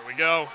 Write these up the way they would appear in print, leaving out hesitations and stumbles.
we go.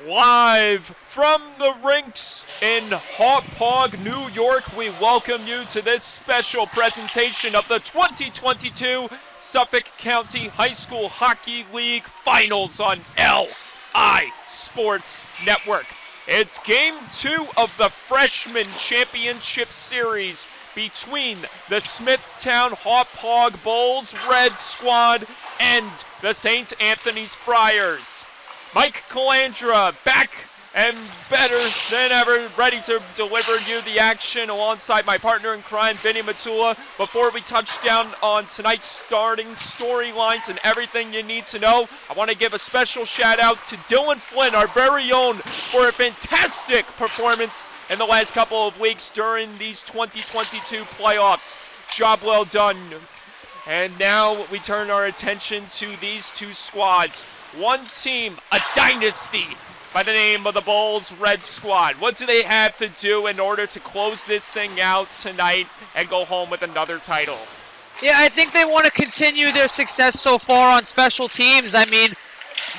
Live from the rinks in Hauppauge, New York, we welcome you to this special presentation of the 2022 Suffolk County High School Hockey League Finals on LI Sports Network. It's Game 2 of the Freshman Championship Series between the Smithtown Hauppauge Bulls Red Squad and the St. Anthony's Friars. Mike Calandra back and better than ever, ready to deliver you the action alongside my partner in crime, Vinny Matula. Before we touch down on tonight's starting storylines and everything you need to know, I want to give a special shout out to Dylan Flynn, our very own, for a fantastic performance in the last couple of weeks during these 2022 playoffs. Job well done. And now we turn our attention to these two squads. One team, a dynasty, by the name of the Bulls Red Squad. What do they have to do in order to close this thing out tonight and go home with another title? Yeah, I think they want to continue their success so far on special teams. I mean,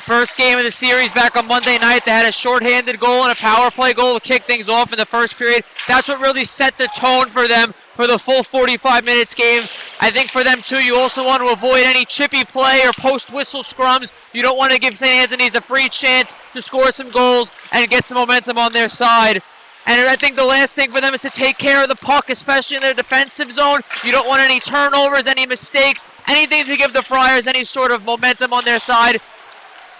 first game of the series back on Monday night, they had a shorthanded goal and a power play goal to kick things off in the first period. That's what really set the tone for them for the full 45 minutes game. I think for them too, you also want to avoid any chippy play or post-whistle scrums. You don't want to give St. Anthony's a free chance to score some goals and get some momentum on their side. And I think the last thing for them is to take care of the puck, especially in their defensive zone. You don't want any turnovers, any mistakes, anything to give the Friars any sort of momentum on their side.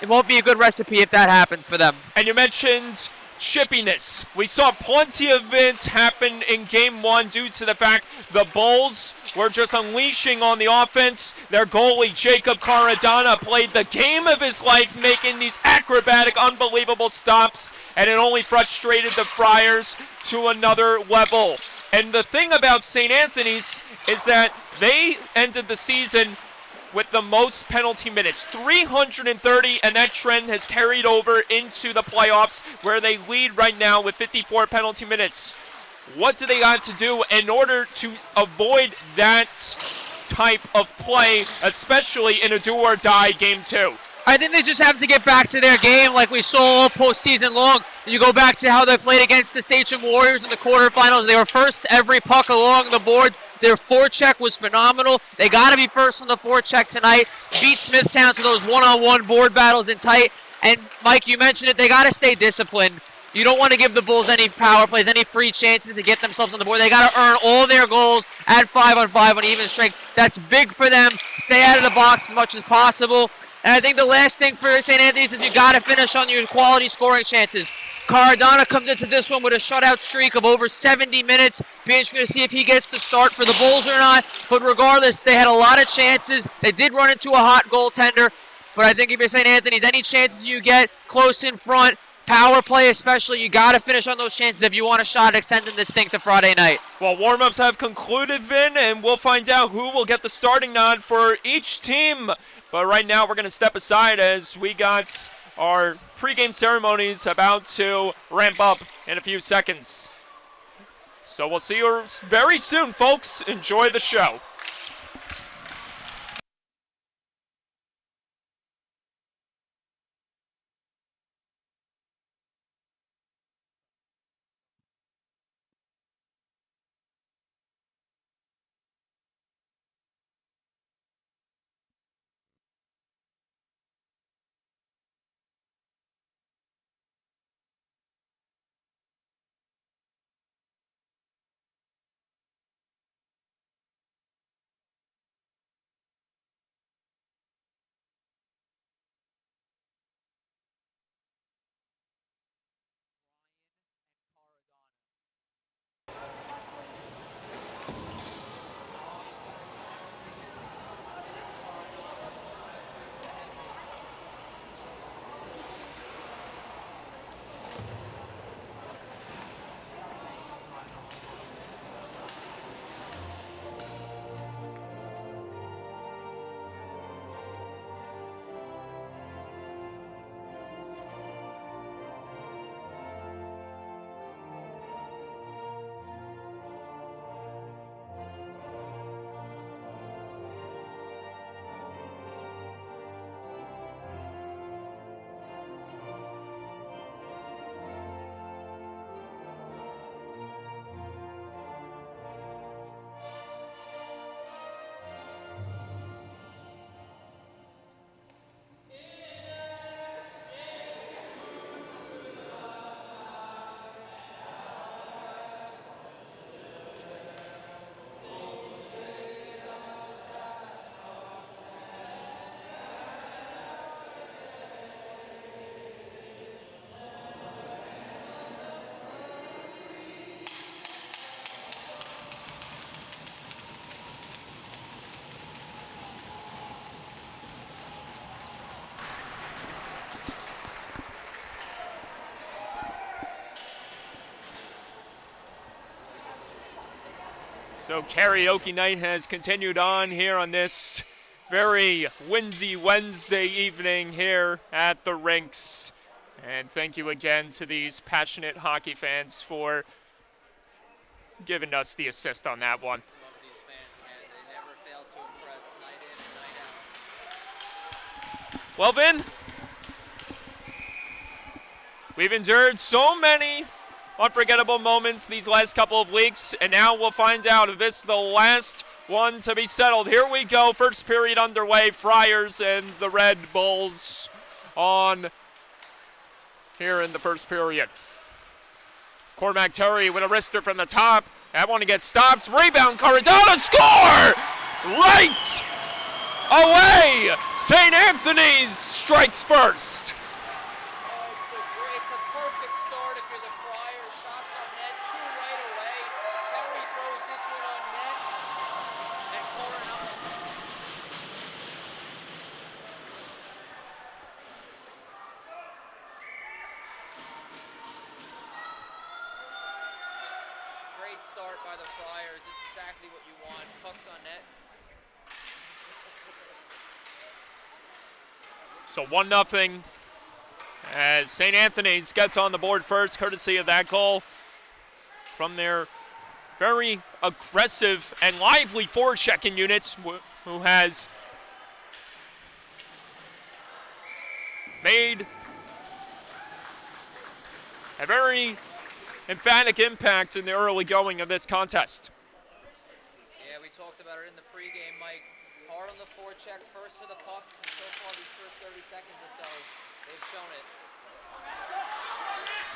It won't be a good recipe if that happens for them. And you mentioned chippiness. We saw plenty of it happen in Game 1 due to the fact the Bulls were just unleashing on the offense. Their goalie, Jacob Caradonna, played the game of his life, making these acrobatic, unbelievable stops, and it only frustrated the Friars to another level. And the thing about St. Anthony's is that they ended the season with the most penalty minutes, 330, and that trend has carried over into the playoffs where they lead right now with 54 penalty minutes. What do they got to do in order to avoid that type of play, especially in a do-or-die Game 2? I think they just have to get back to their game like we saw all postseason long. You go back to how they played against the Sachem Warriors in the quarterfinals. They were first every puck along the boards. Their forecheck was phenomenal. They got to be first on the forecheck tonight. Beat Smithtown to those one-on-one board battles in tight. And, Mike, you mentioned it. They got to stay disciplined. You don't want to give the Bulls any power plays, any free chances to get themselves on the board. They got to earn all their goals at 5-on-5 on even strength. That's big for them. Stay out of the box as much as possible. And I think the last thing for St. Anthony's is you got to finish on your quality scoring chances. Caradonna comes into this one with a shutout streak of over 70 minutes. Be interesting to see if he gets the start for the Bulls or not. But regardless, they had a lot of chances. They did run into a hot goaltender. But I think if you're St. Anthony's, any chances you get close in front, power play especially, you got to finish on those chances if you want a shot at extending this thing to Friday night. Well, warm-ups have concluded, Vin, and we'll find out who will get the starting nod for each team. But right now we're going to step aside as we got our pregame ceremonies about to ramp up in a few seconds. So we'll see you very soon, folks. Enjoy the show. So karaoke night has continued on here on this very windy Wednesday evening here at the rinks. And thank you again to these passionate hockey fans for giving us the assist on that one. Love these fans, man. They never fail to impress night in and night out. Well, Vin, we've endured so many unforgettable moments these last couple of weeks, and now we'll find out if this is the last one to be settled. Here we go, first period underway. Friars and the Red Bulls on here in the first period. Cormac Terry with a wrister from the top. That one to get stopped. Rebound, Corradano, score! Right away! St. Anthony's strikes first. It's a perfect start if you're the Friars. Shots on net, 2 right away. Terry throws this one on net. And Coronado. Great start by the Friars. It's exactly what you want. Pucks on net. So 1-0 as St. Anthony's gets on the board first, courtesy of that goal from their very aggressive and lively forechecking unit, who has made a very emphatic impact in the early going of this contest. Yeah, we talked about it in the pregame, Mike. Hard on the forecheck, first to the puck, and so far these first 30 seconds or so, they've shown it.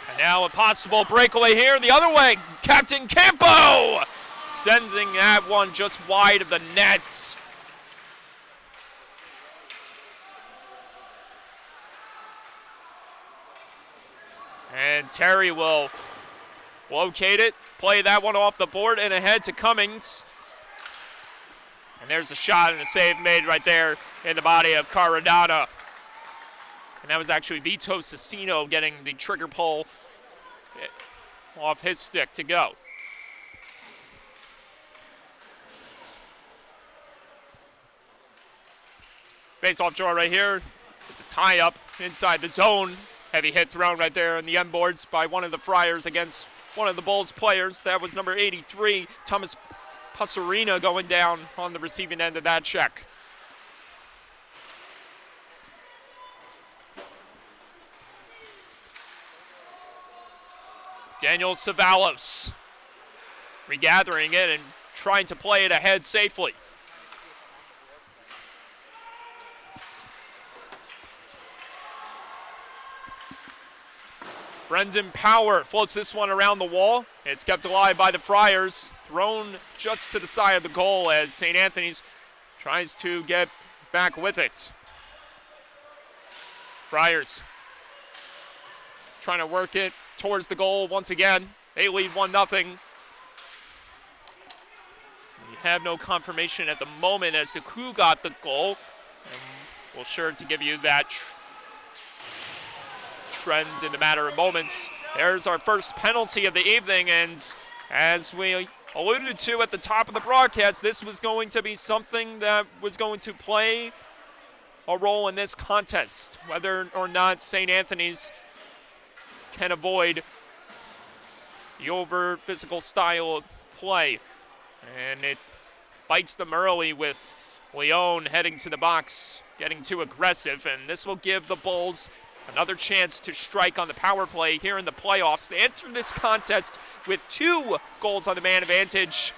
And now a possible breakaway here the other way. Captain Campo sending that one just wide of the nets. And Terry will locate it, play that one off the board and ahead to Cummings. And there's a shot and a save made right there in the body of Caradonna. And that was actually Vito Cecino getting the trigger pull off his stick to go. Face-off draw right here. It's a tie-up inside the zone. Heavy hit thrown right there on the end boards by one of the Friars against one of the Bulls players. That was number 83, Thomas Pasarina, going down on the receiving end of that check. Daniel Savalos regathering it and trying to play it ahead safely. Brendan Power floats this one around the wall. It's kept alive by the Friars. Thrown just to the side of the goal as St. Anthony's tries to get back with it. Friars trying to work it towards the goal once again. They lead 1-0. We have no confirmation at the moment as to who got the goal. And we'll sure to give you that trend in a matter of moments. There's our first penalty of the evening, and as we alluded to at the top of the broadcast, this was going to be something that was going to play a role in this contest, whether or not St. Anthony's can avoid the over-physical style of play. And it bites them early with Leone heading to the box, getting too aggressive, and this will give the Bulls another chance to strike on the power play here in the playoffs. They enter this contest with 2 goals on the man advantage.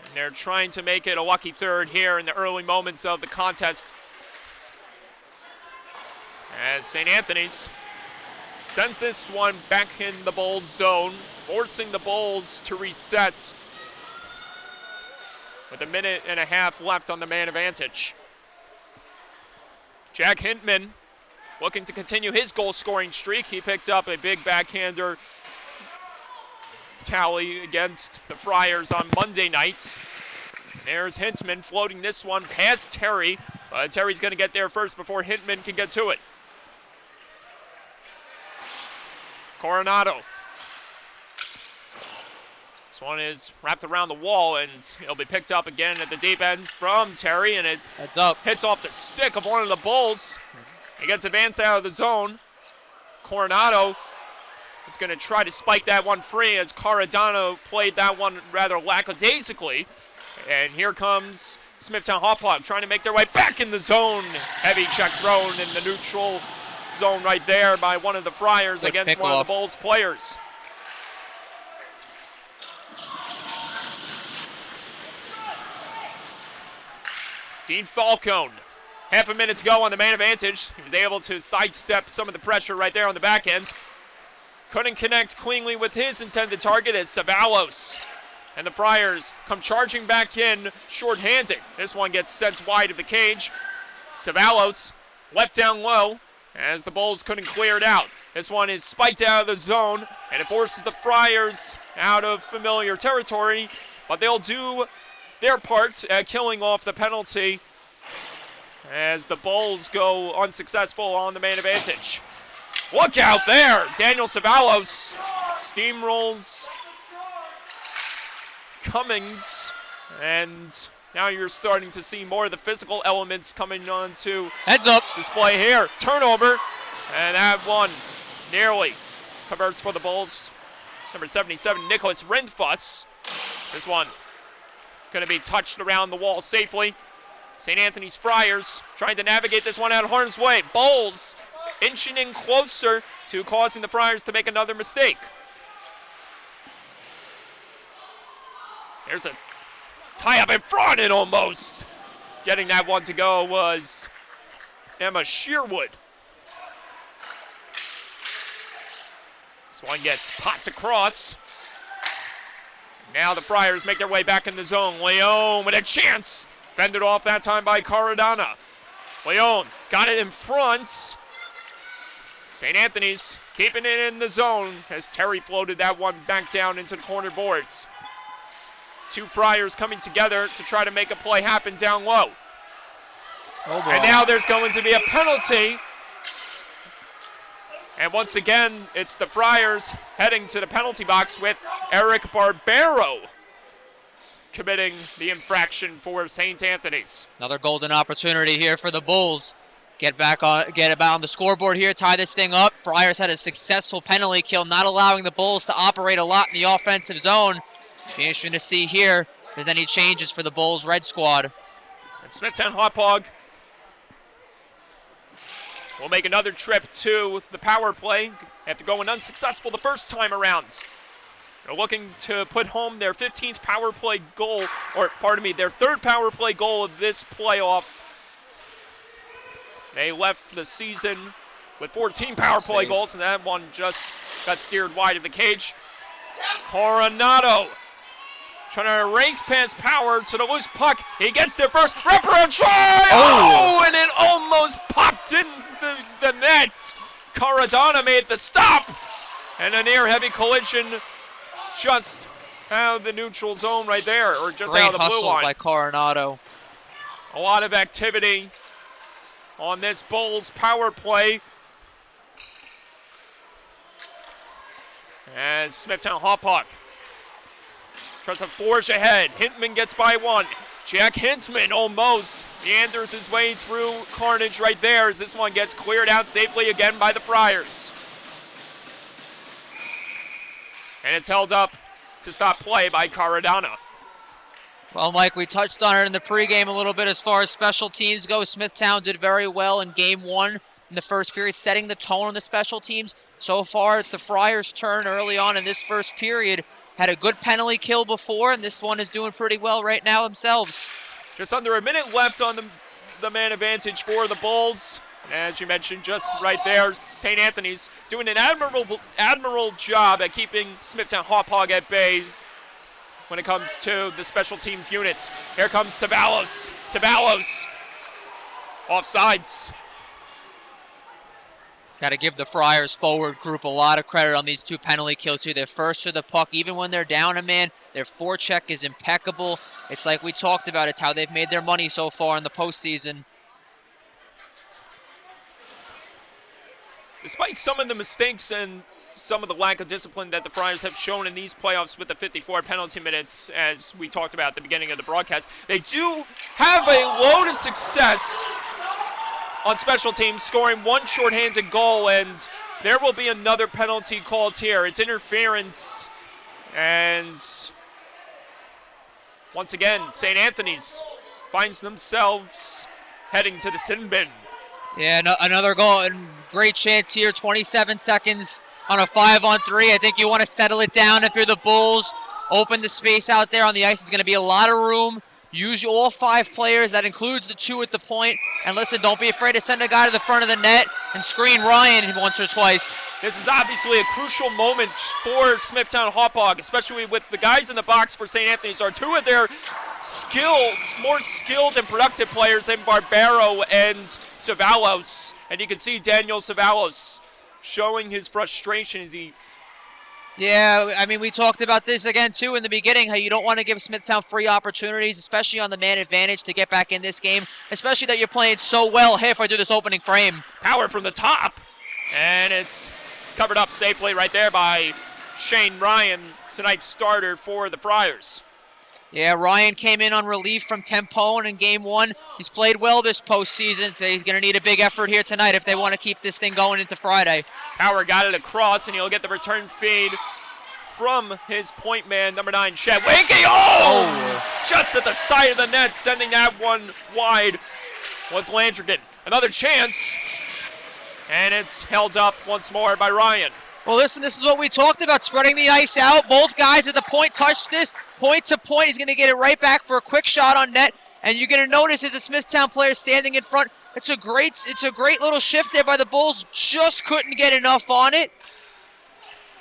And they're trying to make it a lucky third here in the early moments of the contest, as St. Anthony's sends this one back in the Bulls zone, forcing the Bulls to reset with 1.5 minutes left on the man advantage. Jack Hintman looking to continue his goal-scoring streak. He picked up a big backhander tally against the Friars on Monday night. And there's Hintman floating this one past Terry, but Terry's going to get there first before Hintman can get to it. Coronado This one is wrapped around the wall, and it'll be picked up again at the deep end from Terry, and it Heads up. hits off the stick of one of the Bulls. He gets advanced out of the zone. Coronado is going to try to spike that one free as Caradano played that one rather lackadaisically. And here comes Smithtown Hauppauge trying to make their way back in the zone. Heavy check thrown in the neutral zone right there by one of the Friars Good against one of the Bulls players. Dean Falcone, half a minute to go on the man advantage. He was able to sidestep some of the pressure right there on the back end. Couldn't connect cleanly with his intended target as Savalos. And the Friars come charging back in shorthanded. This one gets sent wide of the cage. Savalos left down low as the Bulls couldn't clear it out. This one is spiked out of the zone, and it forces the Friars out of familiar territory, but they'll do their part at killing off the penalty as the Bulls go unsuccessful on the man advantage. Look out there! Daniel Savalos steamrolls Cummings, and now you're starting to see more of the physical elements coming on to Heads up. display here. Turnover, and that one nearly converts for the Bulls. Number 77, Nicholas Rindfuss. This one going to be touched around the wall safely. St. Anthony's Friars trying to navigate this one out of harm's way. Bulls inching in closer to causing the Friars to make another mistake. There's a tie up in front, and almost getting that one to go was Emma Sherwood. This one gets popped across. Now the Friars make their way back in the zone. Leon with a chance. Fended off that time by Caradana. Leon got it in front. St. Anthony's keeping it in the zone as Terry floated that one back down into the corner boards. Two Friars coming together to try to make a play happen down low. Oh boy. And now there's going to be a penalty. And once again, it's the Friars heading to the penalty box with Eric Barbero committing the infraction for St. Anthony's. Another golden opportunity here for the Bulls. Get it back on the scoreboard here, tie this thing up. Friars had a successful penalty kill, not allowing the Bulls to operate a lot in the offensive zone. Be interesting to see here if there's any changes for the Bulls red squad. And Smithtown Hauppauge will make another trip to the power play after going unsuccessful the first time around. They're looking to put home their 15th power play goal, or pardon me, their third power play goal of this playoff. They left the season with 14 power play goals, and that one just got steered wide of the cage. Coronado trying to race past Power to the loose puck. He gets there first. Wraparound try! Oh, and it almost popped in the net. Caradana made the stop. And a near heavy collision just out of the neutral zone right there, or just out of the blue hustle line. by Coronado. A lot of activity on this Bulls power play. As Smithtown Hauppauge tries to forge ahead. Hintman gets by one. Jack Hintman almost meanders his way through carnage right there as this one gets cleared out safely again by the Friars. And it's held up to stop play by Caradana. Well, Mike, we touched on it in the pregame a little bit as far as special teams go. Smithtown did very well in game one in the first period, setting the tone on the special teams. So far, it's the Friars' turn early on in this first period. Had a good penalty kill before, and this one is doing pretty well right now themselves. Just under a minute left on the man advantage for the Bulls. As you mentioned, just right there, St. Anthony's doing an admirable job at keeping Smithtown Hauppauge at bay when it comes to the special teams units. Here comes Savalos. Savalos offsides. Got to give the Friars forward group a lot of credit on these two penalty kills here. They're first to the puck, even when they're down a man. Their forecheck is impeccable. It's like we talked about. It's how they've made their money so far in the postseason. Despite some of the mistakes and some of the lack of discipline that the Friars have shown in these playoffs with the 54 penalty minutes, as we talked about at the beginning of the broadcast. They do have a load of success on special teams, scoring one shorthanded goal, and there will be another penalty called here. It's interference, and once again, St. Anthony's finds themselves heading to the sin bin. Yeah, another goal, and great chance here, 27 seconds on a 5-on-3. I think you want to settle it down if you're the Bulls. Open the space out there on the ice. There's going to be a lot of room. Use all 5 players. That includes the 2 at the point. And listen, don't be afraid to send a guy to the front of the net and screen Ryan once or twice. This is obviously a crucial moment for Smithtown Hauppauge, especially with the guys in the box for St. Anthony's are 2 of their more skilled and productive players in Barbero and Savalos. And you can see Daniel Savalos showing his frustration as he... Yeah, I mean, we talked about this again, too, in the beginning, how you don't want to give Smithtown free opportunities, especially on the man advantage, to get back in this game, especially that you're playing so well halfway through this opening frame. Power from the top, and it's covered up safely right there by Shane Ryan, tonight's starter for the Friars. Yeah, Ryan came in on relief from Tempone in Game 1. He's played well this postseason, so he's going to need a big effort here tonight if they want to keep this thing going into Friday. Power got it across, and he'll get the return feed from his point man, number 9, Chet Wakey. Oh! Just at the side of the net, sending that one wide was Landrigan. Another chance, and it's held up once more by Ryan. Well, listen, this is what we talked about, spreading the ice out. Both guys at the point touch this. Point to point, he's going to get it right back for a quick shot on net. And you're going to notice there's a Smithtown player standing in front. It's a great little shift there by the Bulls. Just couldn't get enough on it.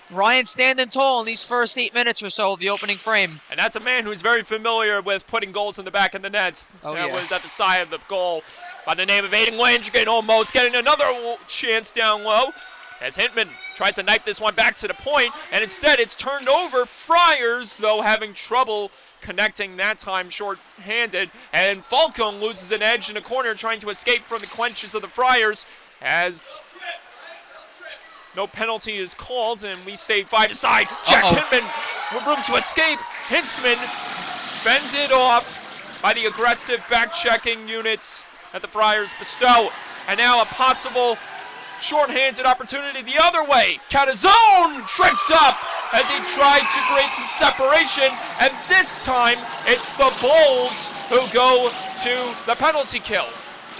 Ryan standing tall in these first 8 minutes or so of the opening frame. And that's a man who's very familiar with putting goals in the back of the nets. That was at the side of the goal by the name of Aiden Landrigan, almost getting another chance down low. As Hintman tries to knife this one back to the point, and instead it's turned over. Friars, though, having trouble connecting that time short-handed. And Falcone loses an edge in the corner, trying to escape from the clenches of the Friars, as no penalty is called, and we stay 5-a-side. Jack Hintman with room to escape. Hintzman fended off by the aggressive back-checking units that the Friars bestow. And now a possible short-handed opportunity the other way. Catazone tricked up as he tried to create some separation, and this time it's the Bulls who go to the penalty kill.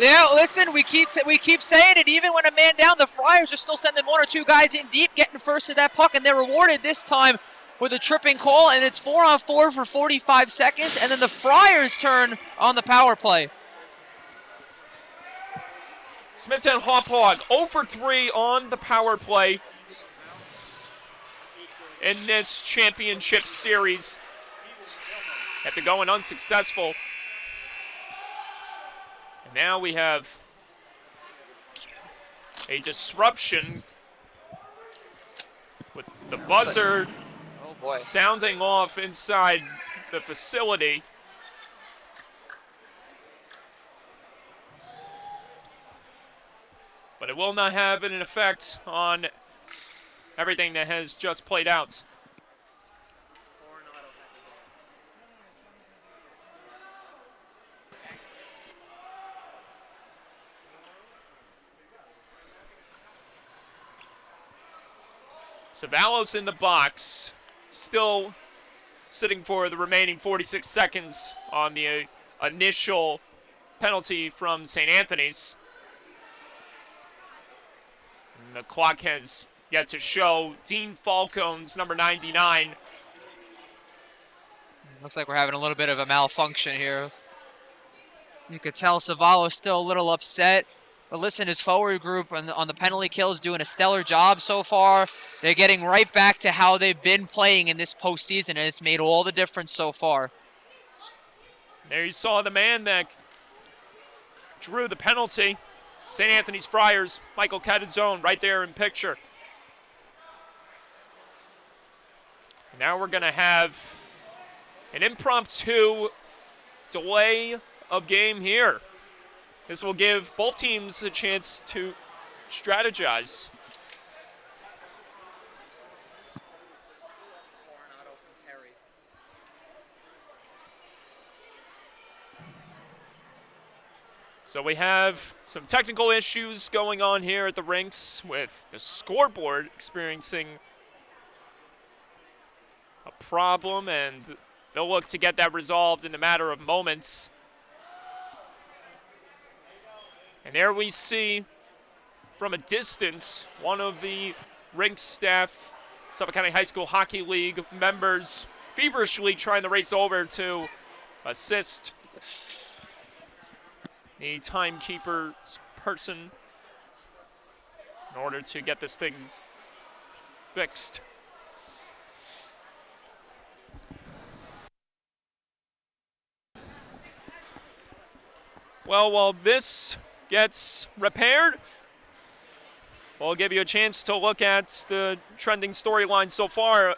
Yeah, listen, we keep saying it. Even when a man down, the Friars are still sending 1 or 2 guys in deep, getting first to that puck, and they're rewarded this time with a tripping call, and it's 4-on-4 for 45 seconds, and then the Friars turn on the power play. Smithtown Hauppauge 0 for 3 on the power play in this championship series after going unsuccessful. And now we have a disruption with the buzzer sounding off inside the facility. But it will not have an effect on everything that has just played out. Savalos in the box, still sitting for the remaining 46 seconds on the initial penalty from St. Anthony's. The clock has yet to show. Dean Falcone's number 99. Looks like we're having a little bit of a malfunction here. You could tell Savalo's still a little upset. But listen, his forward group on the penalty kills doing a stellar job so far. They're getting right back to how they've been playing in this postseason, and it's made all the difference so far. There you saw the man that drew the penalty. St. Anthony's Friars, Michael Catazone right there in picture. Now we're going to have an impromptu delay of game here. This will give both teams a chance to strategize. So we have some technical issues going on here at the rinks with the scoreboard experiencing a problem, and they'll look to get that resolved in a matter of moments. And there we see from a distance one of the rink staff, Suffolk County High School Hockey League members, feverishly trying to race over to assist the timekeeper person in order to get this thing fixed. Well, while this gets repaired, we'll give you a chance to look at the trending storyline so far,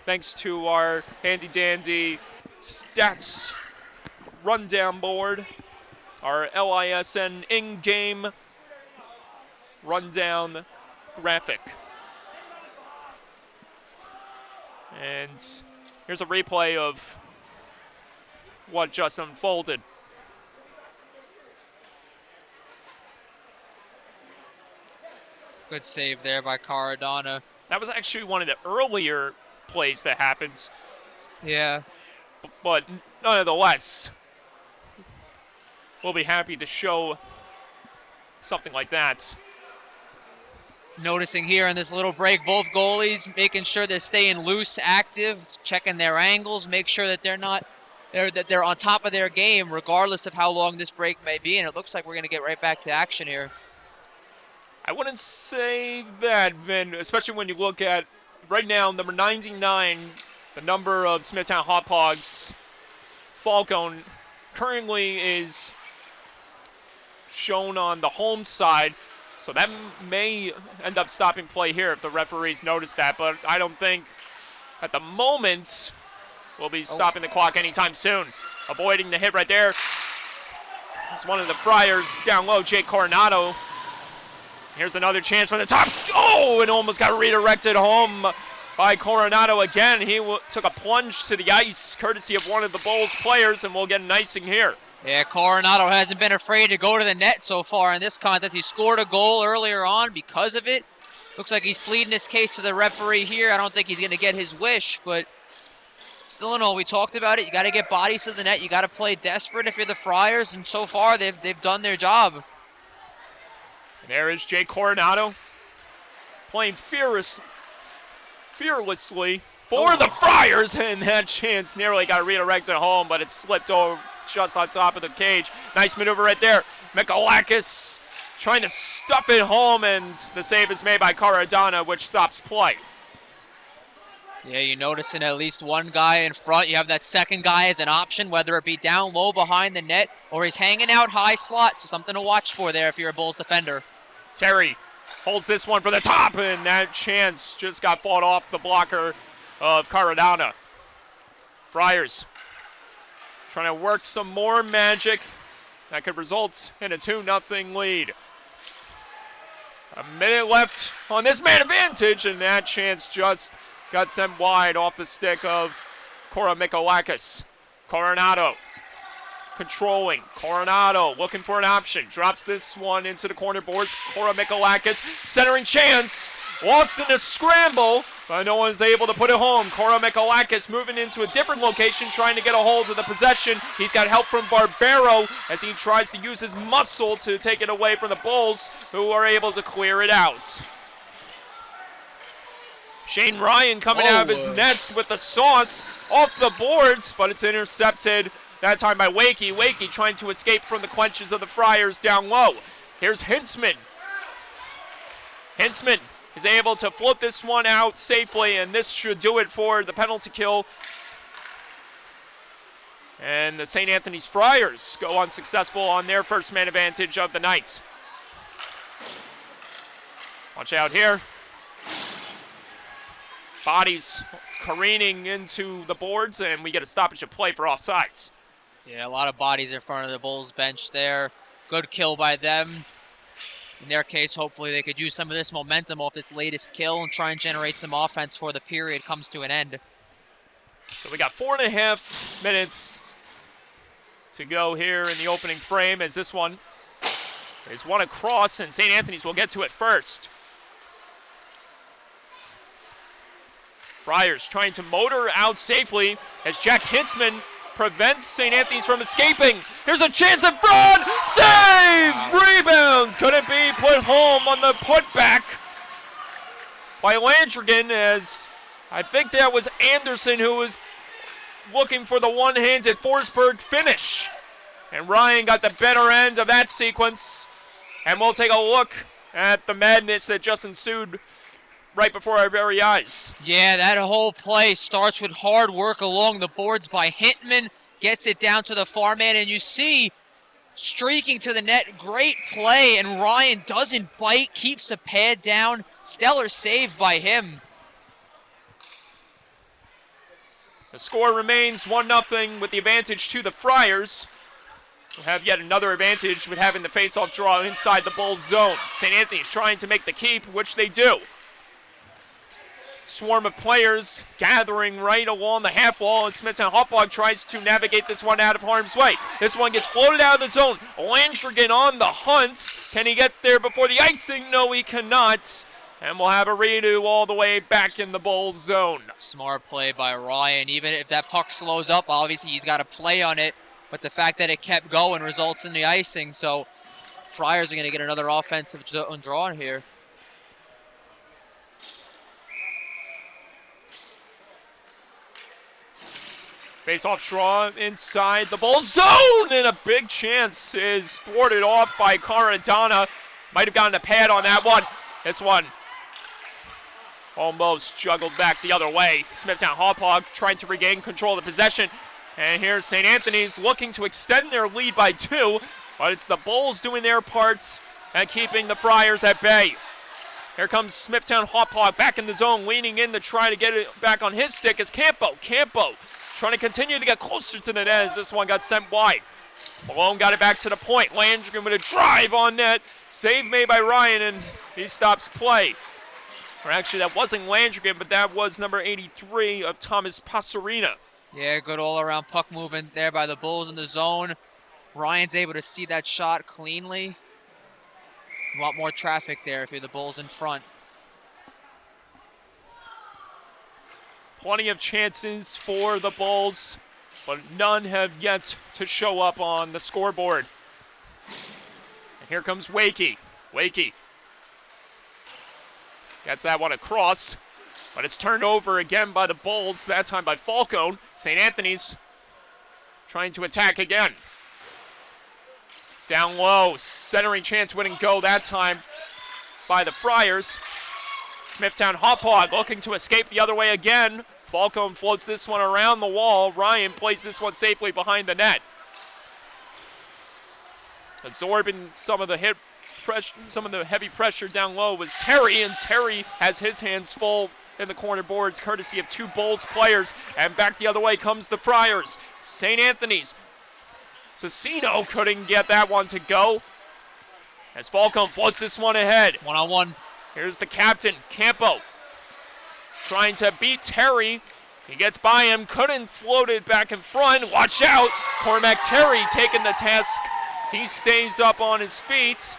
thanks to our handy-dandy stats rundown board, our LISN in-game rundown graphic. And here's a replay of what just unfolded. Good save there by Caradonna. That was actually one of the earlier plays that happened. Yeah. But nonetheless, we'll be happy to show something like that. Noticing here in this little break, both goalies making sure they're staying loose, active, checking their angles, make sure that they're on top of their game, regardless of how long this break may be. And it looks like we're going to get right back to action here. I wouldn't say that, Vin, especially when you look at right now, number 99, the number of Smithtown Hauppauge's Falcone currently is shown on the home side. So that may end up stopping play here if the referees notice that. But I don't think at the moment we'll be stopping the clock anytime soon. Avoiding the hit right there. It's one of the Friars down low, Jake Coronado. Here's another chance from the top. Oh, and almost got redirected home by Coronado again. He took a plunge to the ice, courtesy of one of the Bulls players, and we'll get an icing here. Yeah, Coronado hasn't been afraid to go to the net so far in this contest. He scored a goal earlier on because of it. Looks like he's pleading his case to the referee here. I don't think he's going to get his wish, but still in all, we talked about it. You got to get bodies to the net. You got to play desperate if you're the Friars, and so far they've done their job. There is Jake Coronado playing fearlessly for the Friars, and that chance nearly got redirected home, but it slipped over just on top of the cage. Nice maneuver right there. Mikolakis trying to stuff it home, and the save is made by Caradonna, which stops play. Yeah, you're noticing at least one guy in front. You have that second guy as an option, whether it be down low behind the net or he's hanging out high slot, so something to watch for there if you're a Bulls defender. Terry holds this one for the top, and that chance just got fought off the blocker of Caradonna. Friars trying to work some more magic that could result in a 2-0 lead. A minute left on this man advantage, and that chance just got sent wide off the stick of Cora Mikolakis. Coronado controlling. Coronado looking for an option. Drops this one into the corner boards. Cora Mikolakis centering chance. Lost in a scramble, but no one's able to put it home. Cora Mikolakis moving into a different location, trying to get a hold of the possession. He's got help from Barbero as he tries to use his muscle to take it away from the Bulls, who are able to clear it out. Shane Ryan coming out of his nets with the sauce off the boards, but it's intercepted that time by Wakey. Wakey trying to escape from the clenches of the Friars down low. Here's Hintzman. Hintzman is able to float this one out safely, and this should do it for the penalty kill. And the St. Anthony's Friars go unsuccessful on their first man advantage of the night. Watch out here. Bodies careening into the boards, and we get a stoppage of play for offsides. Yeah, a lot of bodies in front of the Bulls bench there. Good kill by them. In their case, hopefully they could use some of this momentum off this latest kill and try and generate some offense before the period comes to an end. So we got 4.5 minutes to go here in the opening frame, as this one is one across, and St. Anthony's will get to it first. Friars trying to motor out safely as Jack Hintzman prevents St. Anthony's from escaping. Here's a chance in front. Save! Rebound! Couldn't be put home on the putback by Landrigan, as I think that was Anderson who was looking for the one-handed Forsberg finish. And Ryan got the better end of that sequence. And we'll take a look at the madness that just ensued right before our very eyes. Yeah, that whole play starts with hard work along the boards by Hintman, gets it down to the far man, and you see streaking to the net, great play, and Ryan doesn't bite, keeps the pad down. Stellar save by him. The score remains 1-0 with the advantage to the Friars. We'll have yet another advantage with having the face-off draw inside the Bulls zone. St. Anthony's trying to make the keep, which they do. Swarm of players gathering right along the half wall, and Smithtown Hauppauge tries to navigate this one out of harm's way. This one gets floated out of the zone. Landrigan on the hunt. Can he get there before the icing? No, he cannot. And we'll have a redo all the way back in the Bulls zone. Smart play by Ryan. Even if that puck slows up, obviously he's got to play on it. But the fact that it kept going results in the icing. So Friars are going to get another offensive draw here. Face-off draw inside the Bulls zone, and a big chance is thwarted off by Caradonna. Might have gotten a pad on that one. This one almost juggled back the other way. Smithtown Hauppauge trying to regain control of the possession. And here's St. Anthony's looking to extend their lead by 2, but it's the Bulls doing their parts and keeping the Friars at bay. Here comes Smithtown Hauppauge back in the zone, leaning in to try to get it back on his stick is Campo. Campo trying to continue to get closer to the net as this one got sent wide. Malone got it back to the point. Landrigan with a drive on net. Save made by Ryan, and he stops play. Or actually, that wasn't Landrigan, but that was number 83 of Thomas Pasarina. Yeah, good all-around puck movement there by the Bulls in the zone. Ryan's able to see that shot cleanly. You want more traffic there if you're the Bulls in front. Plenty of chances for the Bulls, but none have yet to show up on the scoreboard. And here comes Wakey. Wakey gets that one across, but it's turned over again by the Bulls, that time by Falcone. St. Anthony's trying to attack again. Down low, centering chance wouldn't go that time by the Friars. Smithtown Hauppauge looking to escape the other way again. Falcone floats this one around the wall. Ryan plays this one safely behind the net. Absorbing some of the heavy pressure down low was Terry, and Terry has his hands full in the corner boards, courtesy of 2 Bulls players. And back the other way comes the Friars. St. Anthony's. Cicino couldn't get that one to go, as Falcone floats this one ahead. One-on-one. Here's the captain, Campo, trying to beat Terry. He gets by him, couldn't float it back in front. Watch out, Cormac Terry taking the task. He stays up on his feet.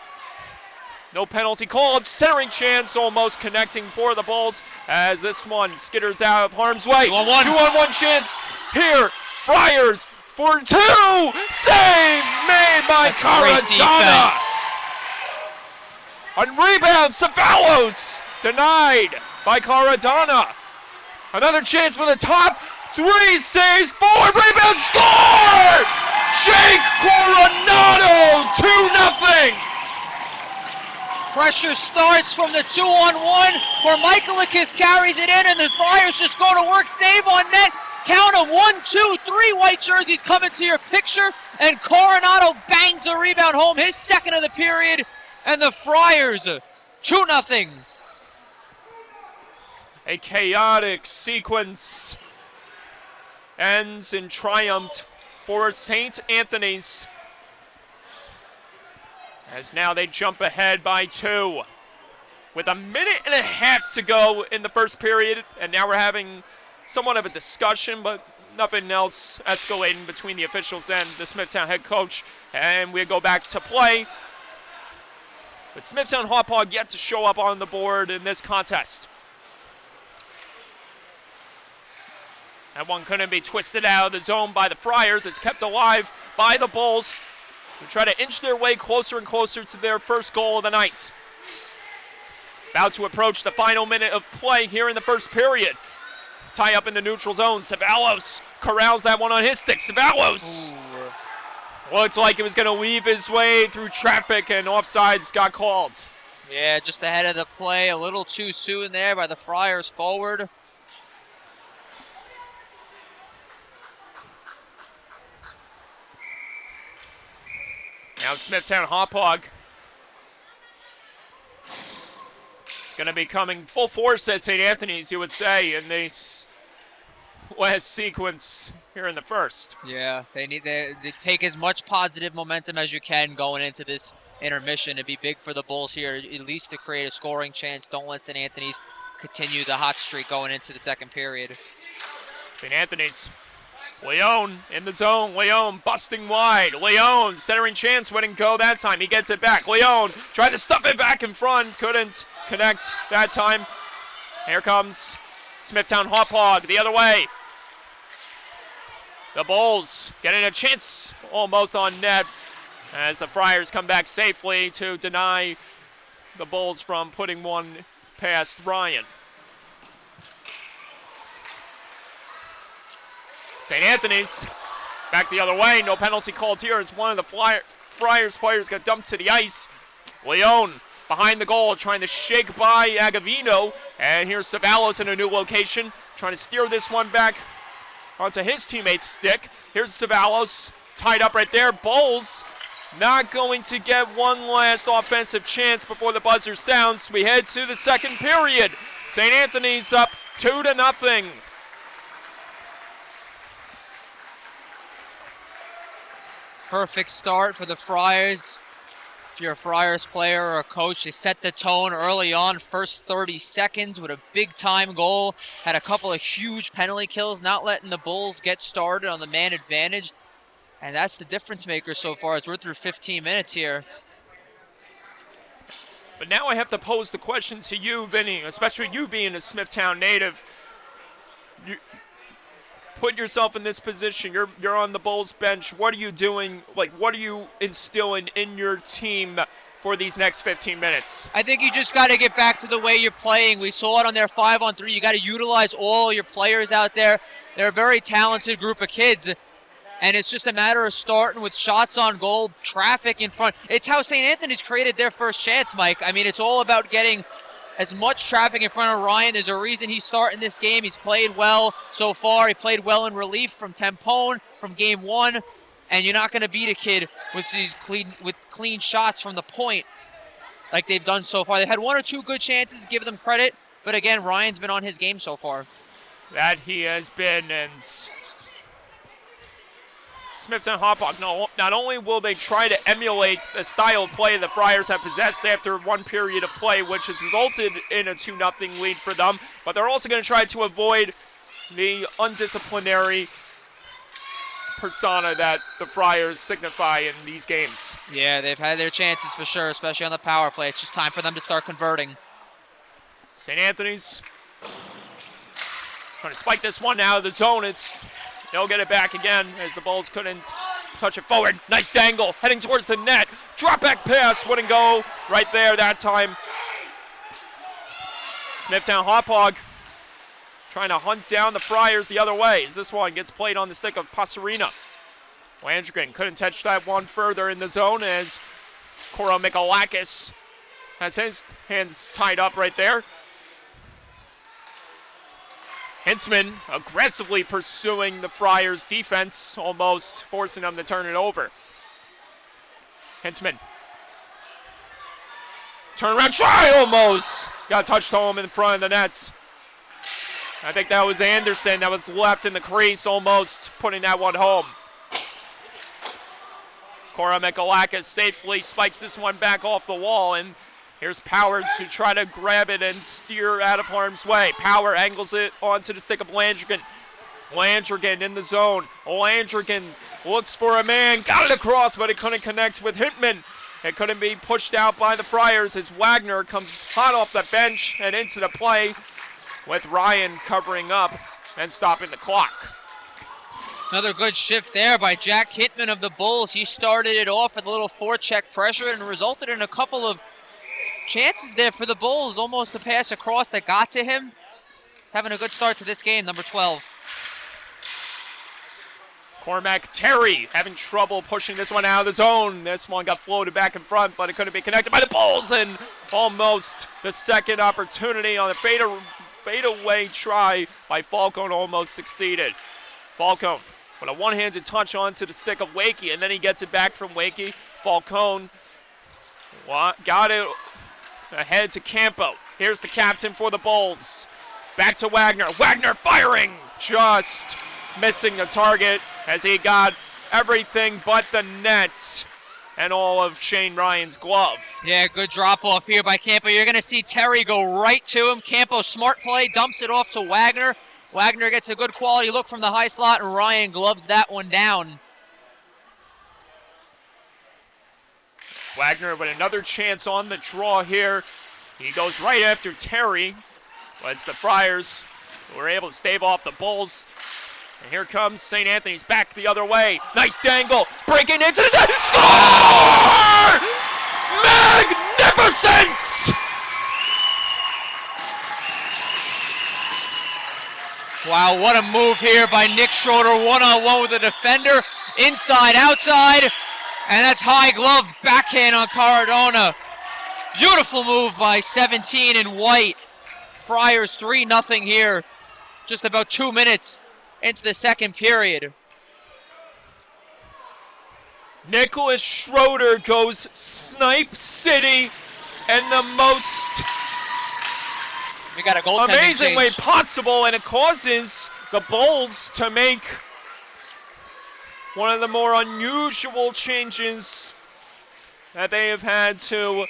No penalty called. Centering chance almost connecting for the Bulls as this one skitters out of harm's way. 2-on-1. 2-on-1 chance here. Friars for 2. Save made by Caradonna. On rebound, Ceballos denied by Caradonna. Another chance for the top. 3 saves, 4 rebounds, score! Jake Coronado, 2-0. Pressure starts from the 2-on-1 where Michaelikis carries it in, and the Friars just go to work. Save on net. Count them, 1, 2, 3 white jerseys coming to your picture, and Coronado bangs a rebound home, his second of the period. And the Friars, 2-0. A chaotic sequence ends in triumph for St. Anthony's, as now they jump ahead by 2 with a minute and a half to go in the first period. And now we're having somewhat of a discussion, but nothing else escalating between the officials and the Smithtown head coach. And we go back to play. But Smithtown Hauppauge yet to show up on the board in this contest. That one couldn't be twisted out of the zone by the Friars. It's kept alive by the Bulls, who try to inch their way closer and closer to their first goal of the night. About to approach the final minute of play here in the first period. Tie up in the neutral zone. Ceballos corrals that one on his stick. Ceballos looked like it was going to weave his way through traffic, and offsides got called. Yeah, just ahead of the play, a little too soon there by the Friars forward. Now Smithtown Hauppauge is going to be coming full force at St. Anthony's, you would say, in this last sequence here in the first. Yeah, they need to take as much positive momentum as you can going into this intermission. It'd be big for the Bulls here, at least to create a scoring chance. Don't let St. Anthony's continue the hot streak going into the second period. St. Anthony's. Leone in the zone. Leone busting wide. Leone centering chance, wouldn't go that time. He gets it back. Leone tried to stuff it back in front. Couldn't connect that time. Here comes Smithtown Hauppauge the other way. The Bulls getting a chance almost on net as the Friars come back safely to deny the Bulls from putting one past Ryan. St. Anthony's back the other way. No penalty called here as one of the Friars players got dumped to the ice. Leone behind the goal trying to shake by Agavino. And here's Ceballos in a new location trying to steer this one back onto his teammate's stick. Here's Ceballos tied up right there. Bulls not going to get one last offensive chance before the buzzer sounds. We head to the second period. St. Anthony's up 2-0. Perfect start for the Friars. If you're a Friars player or a coach, they set the tone early on, first 30 seconds with a big-time goal. Had a couple of huge penalty kills, not letting the Bulls get started on the man advantage. And that's the difference maker so far as we're through 15 minutes here. But now I have to pose the question to you, Vinny, especially you being a Smithtown native. You put yourself in this position. You're on the Bulls bench. What are you doing? Like, what are you instilling in your team for these next 15 minutes? I think you just got to get back to the way you're playing. We saw it on their 5-on-3. You got to utilize all your players out there. They're a very talented group of kids, and it's just a matter of starting with shots on goal, traffic in front. It's how St. Anthony's created their first chance, Mike. I mean, it's all about getting as much traffic in front of Ryan. There's a reason he's starting this game. He's played well so far. He played well in relief from Tempone from game one. And you're not going to beat a kid with these clean shots from the point like they've done so far. They've had one or two good chances, give them credit. But again, Ryan's been on his game so far. That he has been, and Smithtown Hauppauge, not only will they try to emulate the style of play the Friars have possessed after one period of play, which has resulted in a 2-0 lead for them, but they're also going to try to avoid the undisciplinary persona that the Friars signify in these games. Yeah, they've had their chances for sure, especially on the power play. It's just time for them to start converting. St. Anthony's trying to spike this one out of the zone. They'll get it back again as the Bulls couldn't touch it forward. Nice dangle, heading towards the net. Drop back pass, wouldn't go right there that time. Smithtown Hauppauge trying to hunt down the Friars the other way as this one gets played on the stick of Pasarina. Landrigan couldn't touch that one further in the zone as Koro Mikolakis has his hands tied up right there. Hintzman aggressively pursuing the Friars' defense, almost forcing them to turn it over. Hintzman. Turnaround try almost. Got touched home in front of the nets. I think that was Anderson that was left in the crease, almost putting that one home. Koro Mikolakis safely spikes this one back off the wall, and here's Power to try to grab it and steer out of harm's way. Power angles it onto the stick of Landrigan. Landrigan in the zone. Landrigan looks for a man, got it across, but it couldn't connect with Hittman. It couldn't be pushed out by the Friars as Wagner comes hot off the bench and into the play with Ryan covering up and stopping the clock. Another good shift there by Jack Hittman of the Bulls. He started it off with a little forecheck pressure and resulted in a couple of chances there for the Bulls. Almost a pass across that got to him. Having a good start to this game, number 12. Cormac Terry having trouble pushing this one out of the zone. This one got floated back in front, but it couldn't be connected by the Bulls, and almost the second opportunity on the fadeaway try by Falcone almost succeeded. Falcone with a one-handed touch onto the stick of Wakey, and then he gets it back from Wakey. Falcone got it ahead to Campo. Here's the captain for the Bulls. Back to Wagner. Wagner firing, just missing the target as he got everything but the nets and all of Shane Ryan's glove. Yeah, good drop off here by Campo. You're going to see Terry go right to him. Campo, smart play, dumps it off to Wagner. Wagner gets a good quality look from the high slot, and Ryan gloves that one down. Wagner with another chance on the draw here. He goes right after Terry, but it's the Friars who were able to stave off the Bulls. And here comes St. Anthony's back the other way. Nice dangle, breaking into the net. Score! Magnificent! Wow, what a move here by Nick Schroeder, one-on-one with the defender, inside, outside, and that's high glove backhand on Cardona. Beautiful move by 17 in white. Friars 3-0 here, just about 2 minutes into the second period. Nicholas Schroeder goes Snipe City and the most We got a goaltending amazing way change. possible, and it causes the Bulls to make one of the more unusual changes that they have had to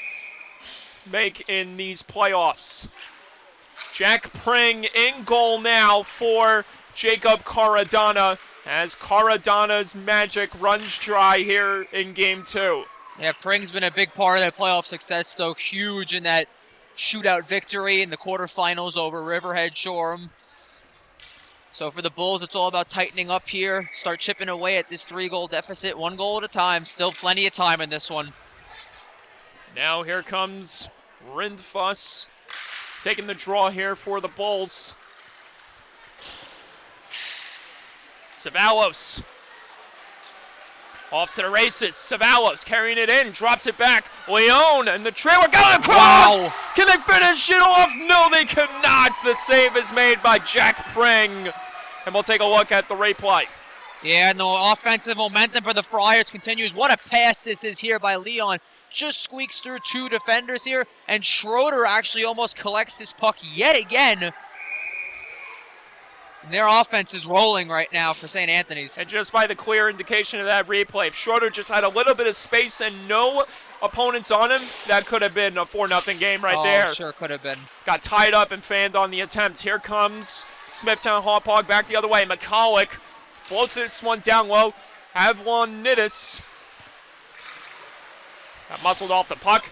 make in these playoffs. Jack Pring in goal now for Jacob Caradonna as Caradonna's magic runs dry here in Game 2. Yeah, Pring's been a big part of that playoff success, though. Huge in that shootout victory in the quarterfinals over Riverhead Shoreham. So for the Bulls, it's all about tightening up here, start chipping away at this 3-goal deficit, 1 goal at a time. Still plenty of time in this one. Now here comes Rindfuss taking the draw here for the Bulls. Savalos off to the races. Savalos carrying it in, drops it back. Leone and the trailer got it across. Wow. Can they finish it off? No, they cannot. The save is made by Jack Pring. And we'll take a look at the replay. Yeah, and the offensive momentum for the Friars continues. What a pass this is here by Leon. Just squeaks through 2 defenders here, and Schroeder actually almost collects this puck yet again. And their offense is rolling right now for St. Anthony's. And just by the clear indication of that replay, if Schroeder just had a little bit of space and no opponents on him, that could have been a 4-0 game right there. Sure could have been. Got tied up and fanned on the attempt. Here comes Smithtown Hauppauge back the other way. McCulloch floats this one down low. Avlonidis got muscled off the puck.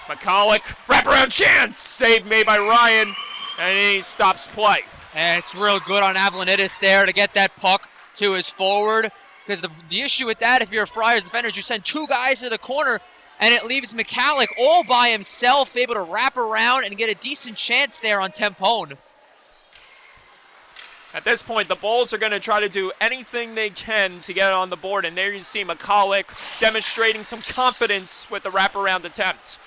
McCulloch, wraparound chance! Save made by Ryan, and he stops play. And it's real good on Avlonidis there to get that puck to his forward. Because the issue with that, if you're a Friars defender, is you send 2 guys to the corner, and it leaves McCulloch all by himself, able to wrap around and get a decent chance there on Tempone. At this point, the Bulls are going to try to do anything they can to get on the board, and there you see McCulloch demonstrating some confidence with the wraparound attempt.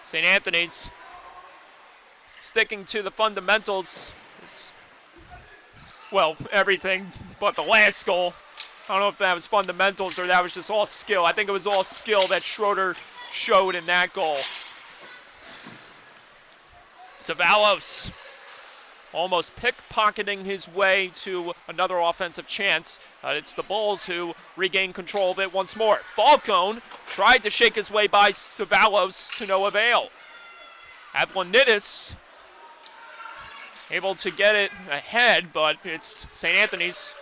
St. Anthony's sticking to the fundamentals. Well, everything but the last goal. I don't know if that was fundamentals or that was just all skill. I think it was all skill that Schroeder showed in that goal. Savalos almost pickpocketing his way to another offensive chance. It's the Bulls who regain control of it once more. Falcone tried to shake his way by Savalos to no avail. Avlonidis able to get it ahead, but it's St. Anthony's.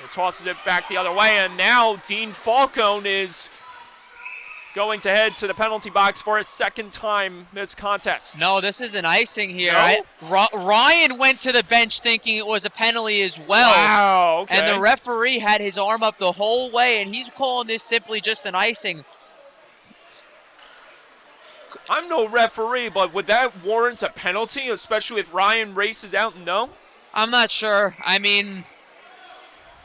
It tosses it back the other way, and now Dean Falcone is going to head to the penalty box for a second time this contest. No, this is an icing here. No? Ryan went to the bench thinking it was a penalty as well. Wow, okay. And the referee had his arm up the whole way, and he's calling this simply just an icing. I'm no referee, but would that warrant a penalty, especially if Ryan races out? No? I'm not sure. I mean,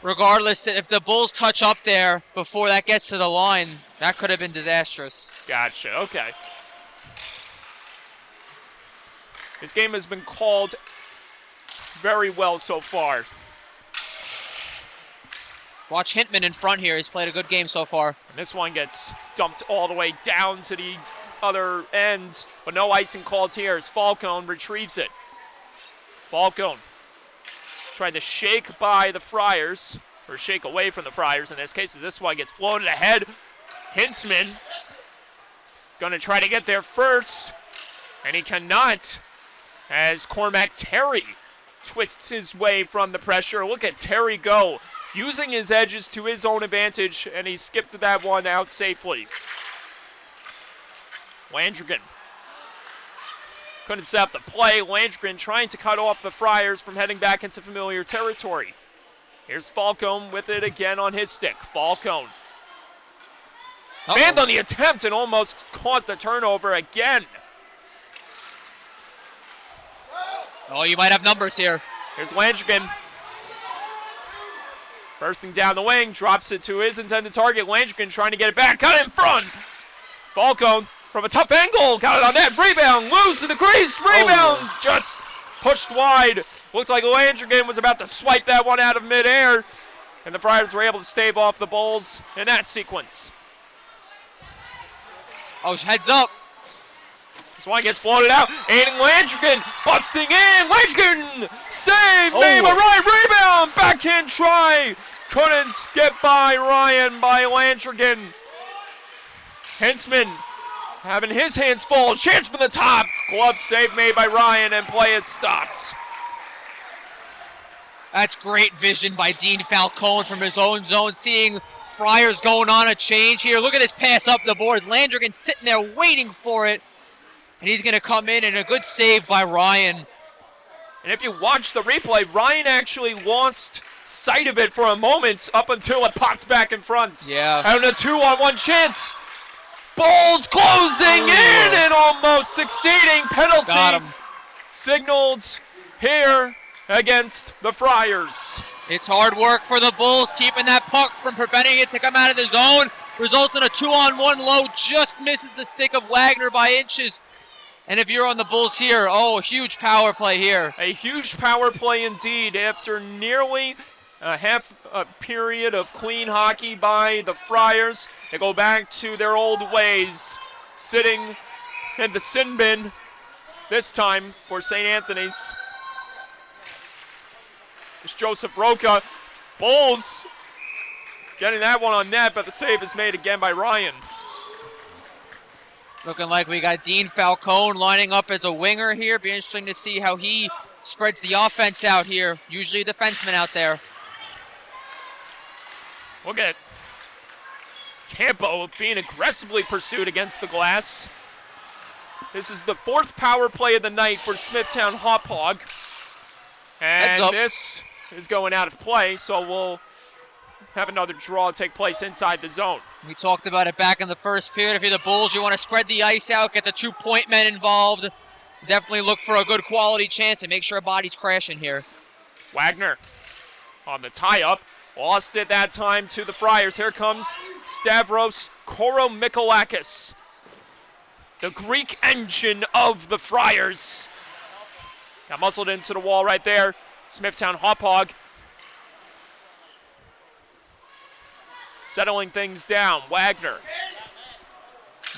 regardless, if the Bulls touch up there before that gets to the line, that could have been disastrous. Gotcha, okay. This game has been called very well so far. Watch Hintman in front here. He's played a good game so far. And this one gets dumped all the way down to the other end, but no icing called here as Falcone retrieves it. Falcone trying to shake by the Friars, or shake away from the Friars in this case, as this one gets floated ahead. Hintzman is going to try to get there first, and he cannot, as Cormac Terry twists his way from the pressure. Look at Terry go, using his edges to his own advantage, and he skipped that one out safely. Landrigan couldn't set up the play. Landrigan trying to cut off the Friars from heading back into familiar territory. Here's Falcone with it again on his stick. Falcone banned on the attempt and almost caused the turnover again. Oh, you might have numbers here. Here's Landrigan. Bursting down the wing, drops it to his intended target. Landrigan trying to get it back, got it in front. Falcone from a tough angle, got it on net, rebound, loose to the crease, rebound, just pushed wide. Looked like Landrigan was about to swipe that one out of midair, and the Friars were able to stave off the Bulls in that sequence. Oh, heads up. This one gets floated out. Aiden Landrigan busting in. Landrigan save made by Ryan. Rebound. Backhand try. Couldn't get by Ryan by Landrigan. Hensman having his hands full. Chance from the top. Glove save made by Ryan, and play is stopped. That's great vision by Dean Falcone from his own zone, seeing Friars going on a change here. Look at this pass up the boards. Landrigan sitting there waiting for it. And he's going to come in, and a good save by Ryan. And if you watch the replay, Ryan actually lost sight of it for a moment up until it popped back in front. Yeah. And a 2-on-1 chance. Bulls closing in and almost succeeding. Penalty Got him. signaled here against the Friars. It's hard work for the Bulls, keeping that puck from preventing it to come out of the zone. Results in a 2-on-1 low, just misses the stick of Wagner by inches. And if you're on the Bulls here, huge power play here. A huge power play indeed after nearly a half a period of clean hockey by the Friars. They go back to their old ways, sitting in the sin bin this time for St. Anthony's. It's Joseph Roca. Bulls getting that one on net, but the save is made again by Ryan. Looking like we got Dean Falcone lining up as a winger here. Be interesting to see how he spreads the offense out here. Usually a defenseman out there. Look at Campo being aggressively pursued against the glass. This is the fourth power play of the night for Smithtown Hauppauge. And this is going out of play, so we'll have another draw take place inside the zone. We talked about it back in the first period. If you're the Bulls, you want to spread the ice out, get the 2-point men involved. Definitely look for a good quality chance and make sure a body's crashing here. Wagner on the tie-up. Lost it that time to the Friars. Here comes Stavros Koromikolakis, the Greek engine of the Friars. Got muscled into the wall right there. Smithtown Hauppauge settling things down. Wagner.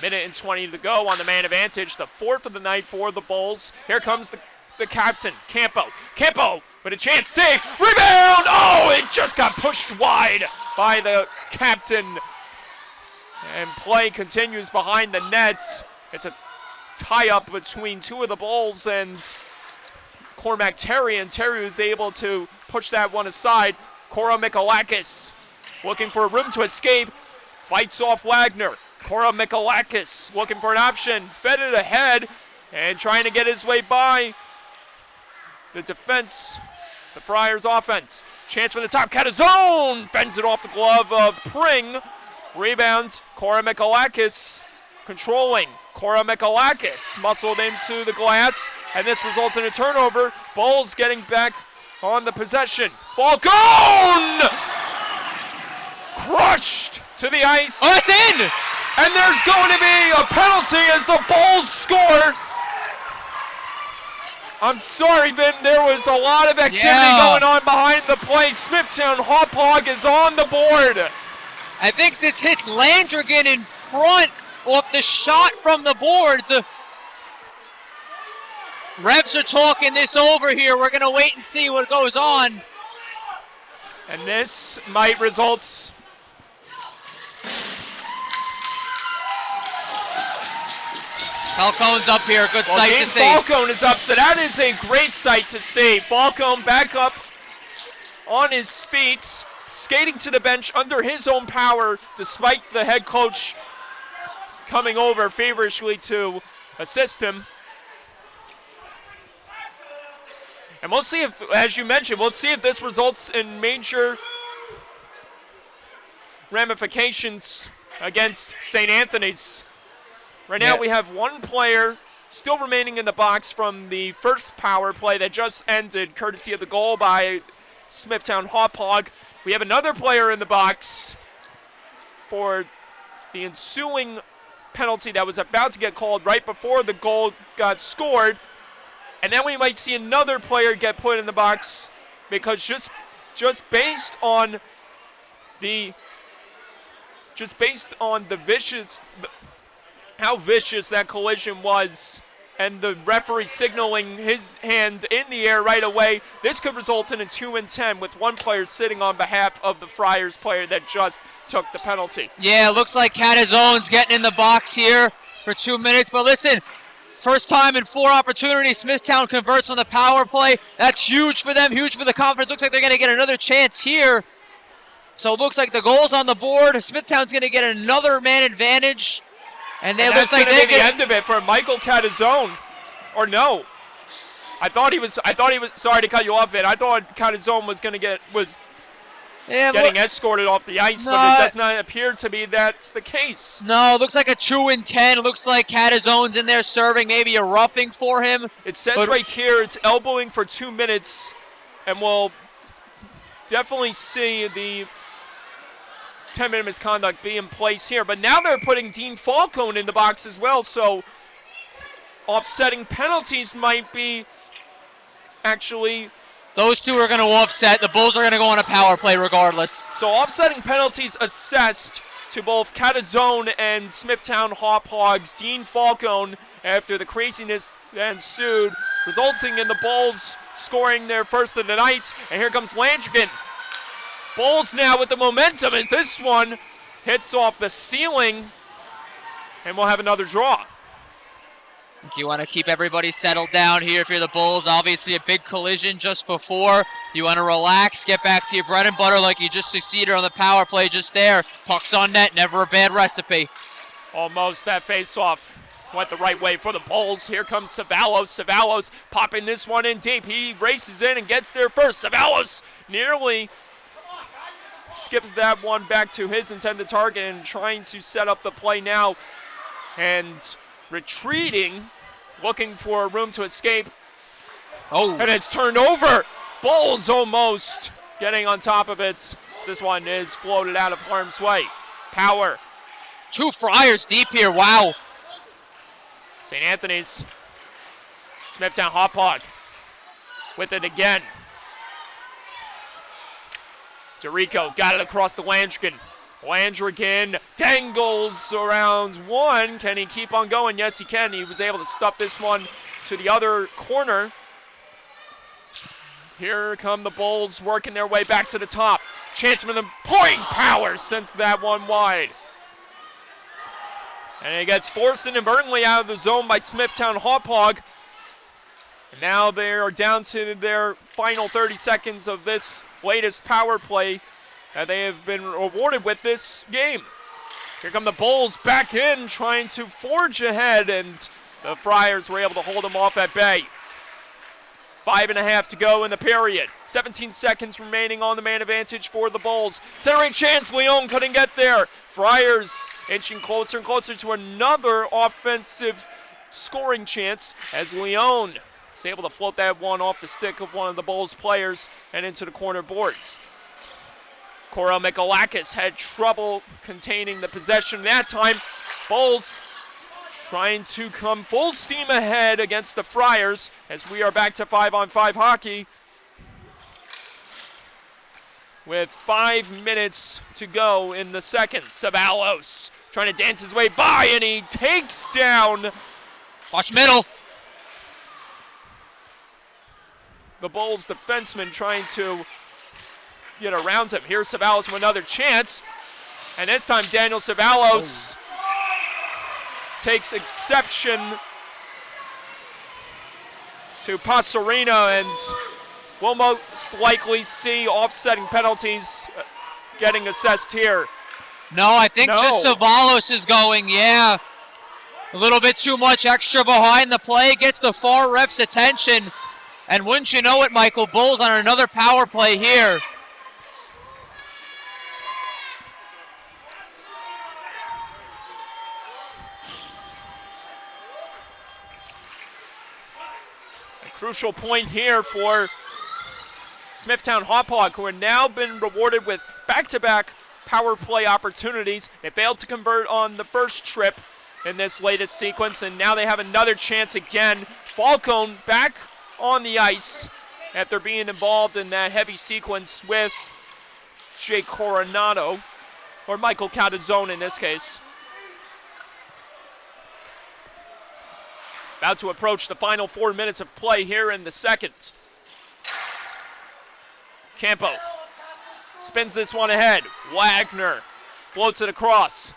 Minute and 20 to go on the man advantage. The fourth of the night for the Bulls. Here comes the captain, Campo. Campo with a chance. Save. Rebound. Oh, it just got pushed wide by the captain. And play continues behind the nets. It's a tie-up between two of the Bulls, and Cormac Terry, and Terry was able to push that one aside. Cora Mikalakis looking for room to escape, fights off Wagner. Cora Mikalakis looking for an option, fed it ahead, and trying to get his way by the defense. It's the Friars offense. Chance from the top, Catazone fends it off the glove of Pring. Rebound, Cora Mikalakis controlling. Cora Mikalakis muscled into the glass, and this results in a turnover. Bulls getting back on the possession. Falcone! Crushed to the ice. Oh, it's in! And there's going to be a penalty as the Bulls score. I'm sorry, Ben, there was a lot of activity going on behind the play. Smithtown Hauppauge is on the board. I think this hits Landrigan in front off the shot from the boards. Refs are talking this over here. We're going to wait and see what goes on. And this might result. Falcone's up here. Good sight to see. Falcone is up, so that is a great sight to see. Falcone back up on his feet, skating to the bench under his own power, despite the head coach coming over feverishly to assist him. And we'll see if, as you mentioned, we'll see if this results in major ramifications against St. Anthony's. Right now we have one player still remaining in the box from the first power play that just ended, courtesy of the goal by Smithtown Hauppauge. We have another player in the box for the ensuing penalty that was about to get called right before the goal got scored. And then we might see another player get put in the box because just based on the vicious, how vicious that collision was, and the referee signaling his hand in the air right away, this could result in a 2-10 with one player sitting on behalf of the Friars player that just took the penalty. Yeah, it looks like Catazone's getting in the box here for 2 minutes. But listen, first time in 4 opportunities, Smithtown converts on the power play. That's huge for them, huge for the conference. Looks like they're going to get another chance here. So it looks like the goal's on the board. Smithtown's going to get another man advantage. And it looks like they're the end of it for Michael Catazone. Or no. I thought he was sorry to cut you off, Ed. I thought Catazone was getting escorted off the ice, but it does not appear to be that's the case. No, it looks like a 2-10. It looks like Catazone's in there serving, maybe a roughing for him. It says right here it's elbowing for 2 minutes, and we'll definitely see the 10-minute misconduct be in place here. But now they're putting Dean Falcone in the box as well, so offsetting penalties might be actually... Those two are going to offset. The Bulls are going to go on a power play regardless. So offsetting penalties assessed to both Catazone and Smithtown Hauppauge's Dean Falcone after the craziness that ensued, resulting in the Bulls scoring their first of the night. And here comes Landrigan. Bulls now with the momentum as this one hits off the ceiling, and we'll have another draw. You want to keep everybody settled down here if you're the Bulls. Obviously a big collision just before. You want to relax, get back to your bread and butter like you just succeeded on the power play just there. Pucks on net, never a bad recipe. Almost that face-off went the right way for the Bulls. Here comes Savalos. Savalos popping this one in deep. He races in and gets there first. Savalos nearly skips that one back to his intended target and trying to set up the play now. And retreating, looking for a room to escape. Oh. And it's turned over. Bulls almost getting on top of it. This one is floated out of harm's way. Power. 2 Friars deep here, wow. St. Anthony's. Smithtown Hauppauge with it again. Dorico got it across the Landrigan. Landrigan tangles around one. Can he keep on going? Yes, he can. He was able to stuff this one to the other corner. Here come the Bulls working their way back to the top. Chance for them. Point Power sends that one wide. And it gets Forson and Burnley out of the zone by Smithtown Hauppauge. And now they are down to their final 30 seconds of this latest power play that they have been awarded with this game. Here come the Bulls back in, trying to forge ahead, and the Friars were able to hold them off at bay. 5.5 to go in the period. 17 seconds remaining on the man advantage for the Bulls. Centering chance, Leon couldn't get there. Friars inching closer and closer to another offensive scoring chance as Leon is able to float that one off the stick of one of the Bulls players and into the corner boards. Coro Mikalakis had trouble containing the possession that time. Bulls trying to come full steam ahead against the Friars as we are back to 5-on-5 hockey with 5 minutes to go in the second. Ceballos trying to dance his way by, and he takes down. Watch middle. The Bulls defenseman trying to get around him. Here's Ceballos with another chance, and this time Daniel Ceballos takes exception to Pasarina, and will most likely see offsetting penalties getting assessed here. No, I think just Ceballos is going, yeah. A little bit too much extra behind the play, gets the far ref's attention, and wouldn't you know it, Michael, Bulls on another power play here. Crucial point here for Smithtown Hauppauge, who have now been rewarded with back-to-back power play opportunities. They failed to convert on the first trip in this latest sequence, and now they have another chance again. Falcone back on the ice after being involved in that heavy sequence with Jay Coronado, or Michael Calderzone in this case. About to approach the final 4 minutes of play here in the second. Campo spins this one ahead. Wagner floats it across.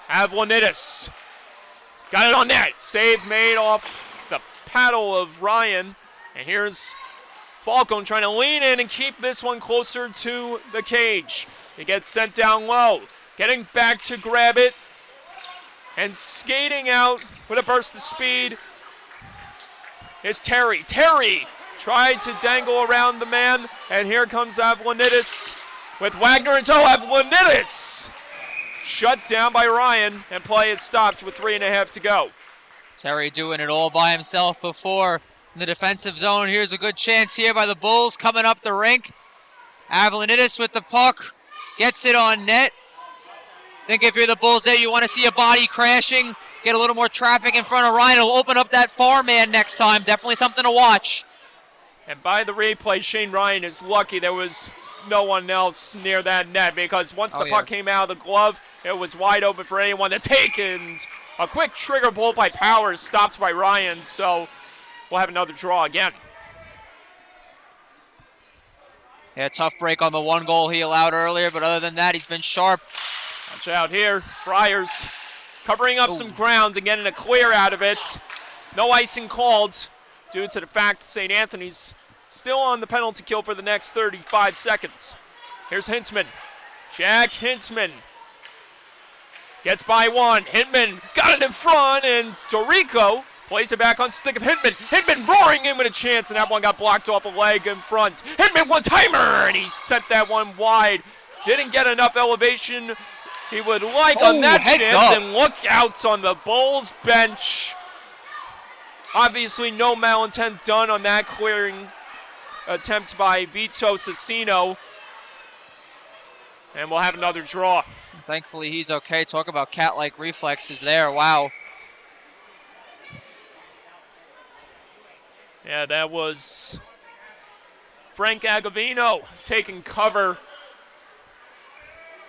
Avlonidis got it on net. Save made off the paddle of Ryan. And here's Falcone trying to lean in and keep this one closer to the cage. He gets sent down low. Getting back to grab it. And skating out with a burst of speed is Terry. Terry tried to dangle around the man, and here comes Avlonidis with Wagner in tow. Avlonidis shut down by Ryan, and play is stopped with 3.5 to go. Terry doing it all by himself before in the defensive zone. Here's a good chance here by the Bulls coming up the rink. Avlonidis with the puck, gets it on net. I think if you're the Bulls there, you want to see a body crashing, get a little more traffic in front of Ryan. It'll open up that far man next time. Definitely something to watch. And by the replay, Shane Ryan is lucky there was no one else near that net, because once the puck came out of the glove, it was wide open for anyone to take, and a quick trigger pull by Powers stopped by Ryan, so we'll have another draw again. Yeah, tough break on the one goal he allowed earlier, but other than that, he's been sharp. Watch out here. Friars covering up some ground and getting a clear out of it. No icing called due to the fact St. Anthony's still on the penalty kill for the next 35 seconds. Here's Hintzman. Jack Hintzman gets by one. Hinman got it in front, and Dorico plays it back on stick of Hinman. Hinman roaring in with a chance, and that one got blocked off a leg in front. Hinman one-timer, and he sent that one wide. Didn't get enough elevation he would like on that chance, and look out on the Bulls bench. Obviously no malintent done on that clearing attempt by Vito Cecchino. And we'll have another draw. Thankfully he's okay. Talk about cat-like reflexes there. Wow. Yeah, that was Frank Agavino taking cover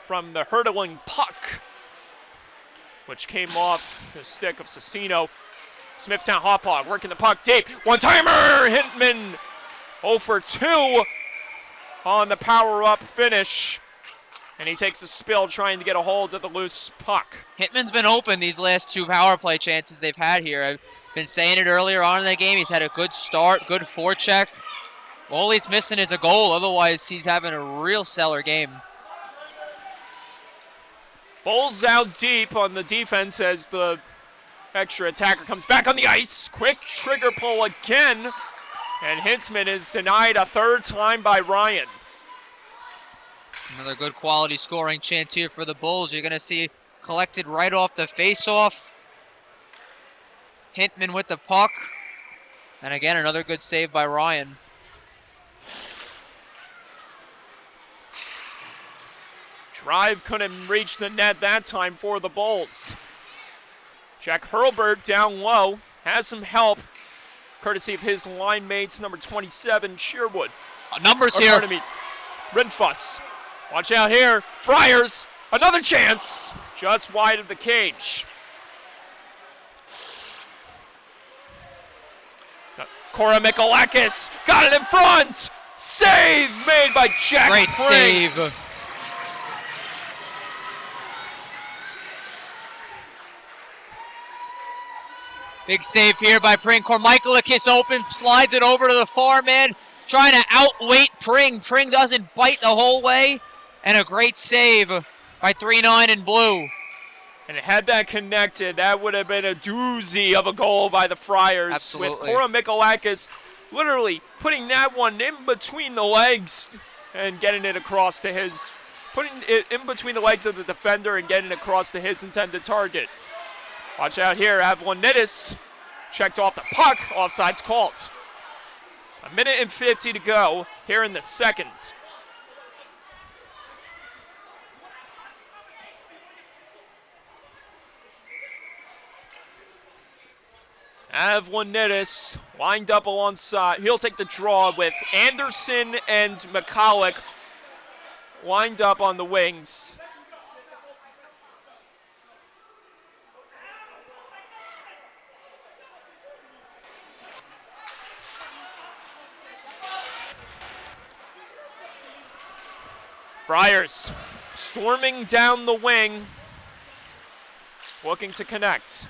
from the hurtling puck, which came off the stick of Cecchino. Smithtown Hauppauge working the puck deep. One-timer! Hinman 0 for 2 on the power-up finish. And he takes a spill trying to get a hold of the loose puck. Hitman's been open these last two power play chances they've had here. Been saying it earlier on in the game. He's had a good start, good forecheck. All he's missing is a goal. Otherwise, he's having a real stellar game. Bulls out deep on the defense as the extra attacker comes back on the ice. Quick trigger pull again. And Hintman is denied a third time by Ryan. Another good quality scoring chance here for the Bulls. You're going to see collected right off the faceoff. Hintman with the puck. And again, another good save by Ryan. Drive couldn't reach the net that time for the Bulls. Jack Hurlbert down low. Has some help. Courtesy of his line mates, number 27, Sherwood. Numbers here. Pardon me, Rinfuss. Watch out here. Friars. Another chance. Just wide of the cage. Cora Mikalakis got it in front. Save made by Jack Great Pring. save. Big save here by Pring. Kormichalikis open, slides it over to the far man, trying to outweight Pring. Pring doesn't bite the whole way, and a great save by 3-9 in blue. And had that connected, that would have been a doozy of a goal by the Friars. Absolutely. With Cora Mikalakis literally putting that one in between the legs and getting it across to his, putting it in between the legs of the defender and getting it across to his intended target. Watch out here, Avlonidis checked off the puck, offside's called. 1:50 to go here in the second. Avlonidis lined up alongside. He'll take the draw with Anderson and McCulloch lined up on the wings. Friars storming down the wing, looking to connect.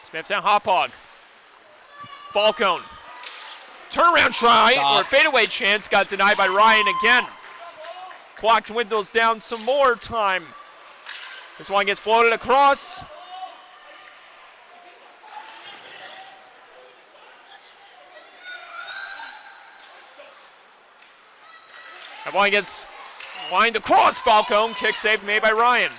Smithtown Hauppauge. Falcone. Turnaround try or fadeaway chance got denied by Ryan again. Clock dwindles down some more time. This one gets floated across. That one gets lined across. Falcone. Kick save made by Ryan.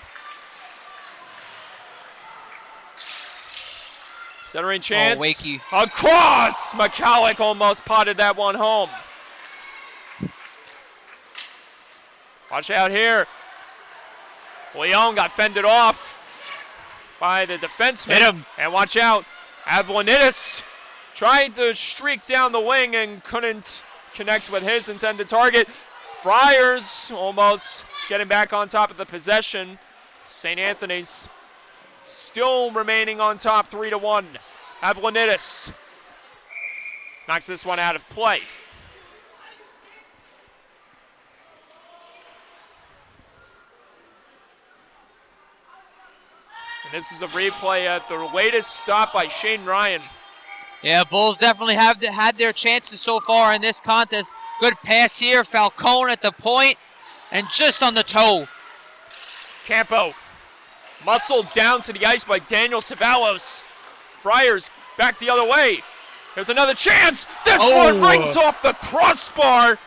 Centering chance. Wakey. Across! McCulloch almost potted that one home. Watch out here. Leon got fended off by the defenseman. Hit him. And watch out. Avlonidis tried to streak down the wing and couldn't connect with his intended target. Friars almost getting back on top of the possession. St. Anthony's still remaining on top 3-1. Avlonidis knocks this one out of play. And this is a replay at the latest stop by Shane Ryan. Yeah, Bulls definitely have had their chances so far in this contest. Good pass here, Falcone at the point, and just on the toe. Campo muscled down to the ice by Daniel Ceballos. Friars back the other way. There's another chance. This one rings off the crossbar.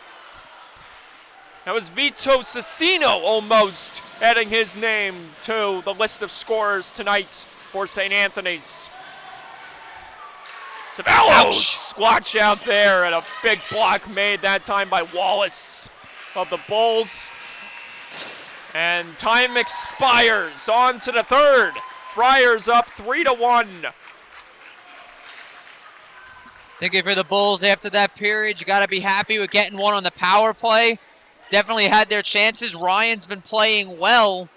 That was Vito Cecino almost adding his name to the list of scorers tonight for St. Anthony's. Ceballos, watch out there, and a big block made that time by Wallace of the Bulls. And time expires. On to the third. Friars up 3-1. Thinking for the Bulls after that period, you got to be happy with getting one on the power play. Definitely had their chances. Ryan's been playing well.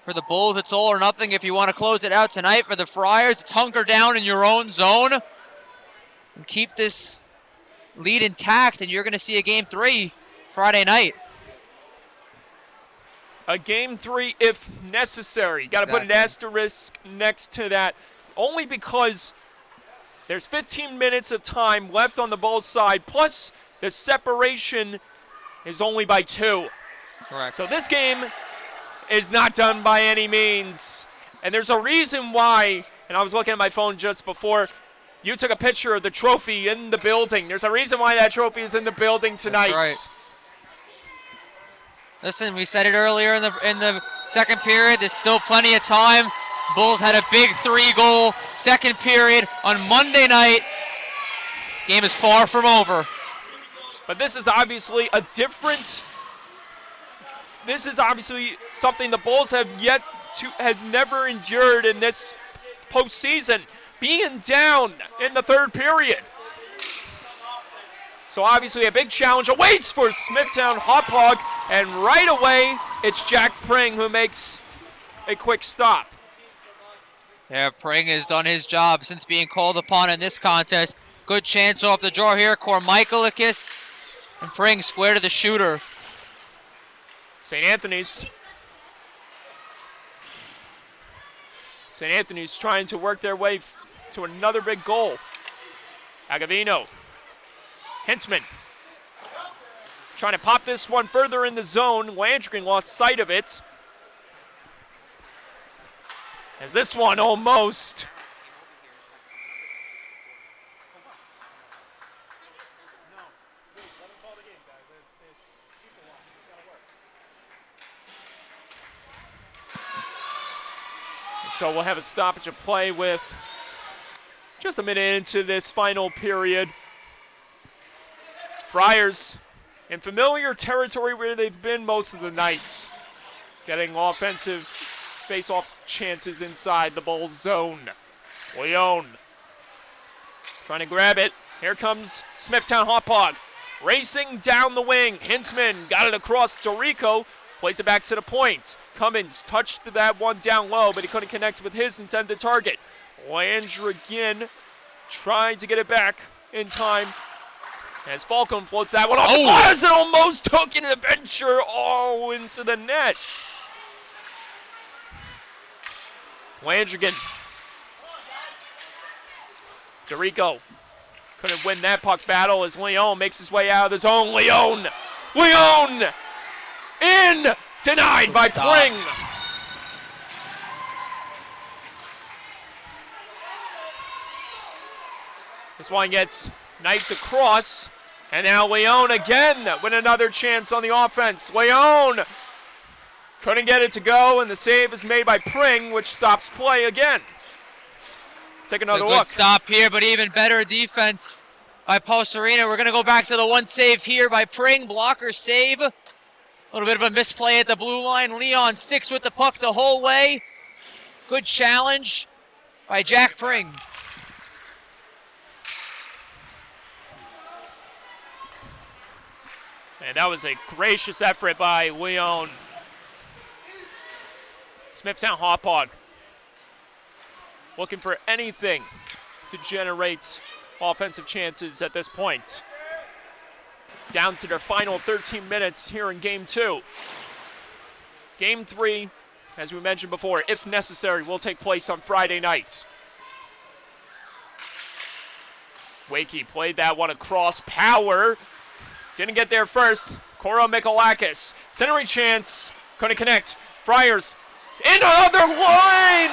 For the Bulls, it's all or nothing if you want to close it out tonight. For the Friars, it's hunker down in your own zone and keep this lead intact, and you're going to see a Game 3 Friday night. a game 3 if necessary. Got to put an asterisk next to that, only because there's 15 minutes of time left on the Bulls side, plus the separation is only by 2. Correct. So this game is not done by any means. And there's a reason why, and I was looking at my phone just before, you took a picture of the trophy in the building. There's a reason why that trophy is in the building tonight. That's right. Listen, we said it earlier in the second period. There's still plenty of time. Bulls had a big 3-goal second period on Monday night. Game is far from over. But this is obviously a different. This is obviously something the Bulls have never endured in this postseason, being down in the third period. So obviously a big challenge awaits for Smithtown Hauppauge, and right away it's Jack Pring who makes a quick stop. Yeah, Pring has done his job since being called upon in this contest. Good chance off the draw here. Kormichalikis and Pring square to the shooter. St. Anthony's trying to work their way to another big goal. Agavino. Hintzman trying to pop this one further in the zone. Landry lost sight of it. As this one almost. So we'll have a stoppage of play with just a minute into this final period. Friars in familiar territory where they've been most of the nights, getting offensive face-off chances inside the Bulls zone. Leone trying to grab it. Here comes Smithtown Hauppauge racing down the wing. Hintzman got it across Dorico, plays it back to the point. Cummins touched that one down low, but he couldn't connect with his intended target. Landry again trying to get it back in time. As Falcone floats that one off the glass and almost took an adventure all into the net. Landrigan. Dorico couldn't win that puck battle as Leone makes his way out of the zone. Leone in, denied by Pring. This one gets knifed across, and now Leone again with another chance on the offense. Leone couldn't get it to go, and the save is made by Pring, which stops play again. Take another look. Good stop here, but even better defense by Paulserina. We're going to go back to the one save here by Pring. Blocker save. A little bit of a misplay at the blue line. Leon sticks with the puck the whole way. Good challenge by Jack Pring. And that was a gracious effort by Leone. Smithtown Hauppauge looking for anything to generate offensive chances at this point. Down to their final 13 minutes here in Game 2. Game 3, as we mentioned before, if necessary, will take place on Friday night. Wakey played that one across. Power didn't get there first. Koro Mikolakis, centering chance, couldn't connect. Friars in another line!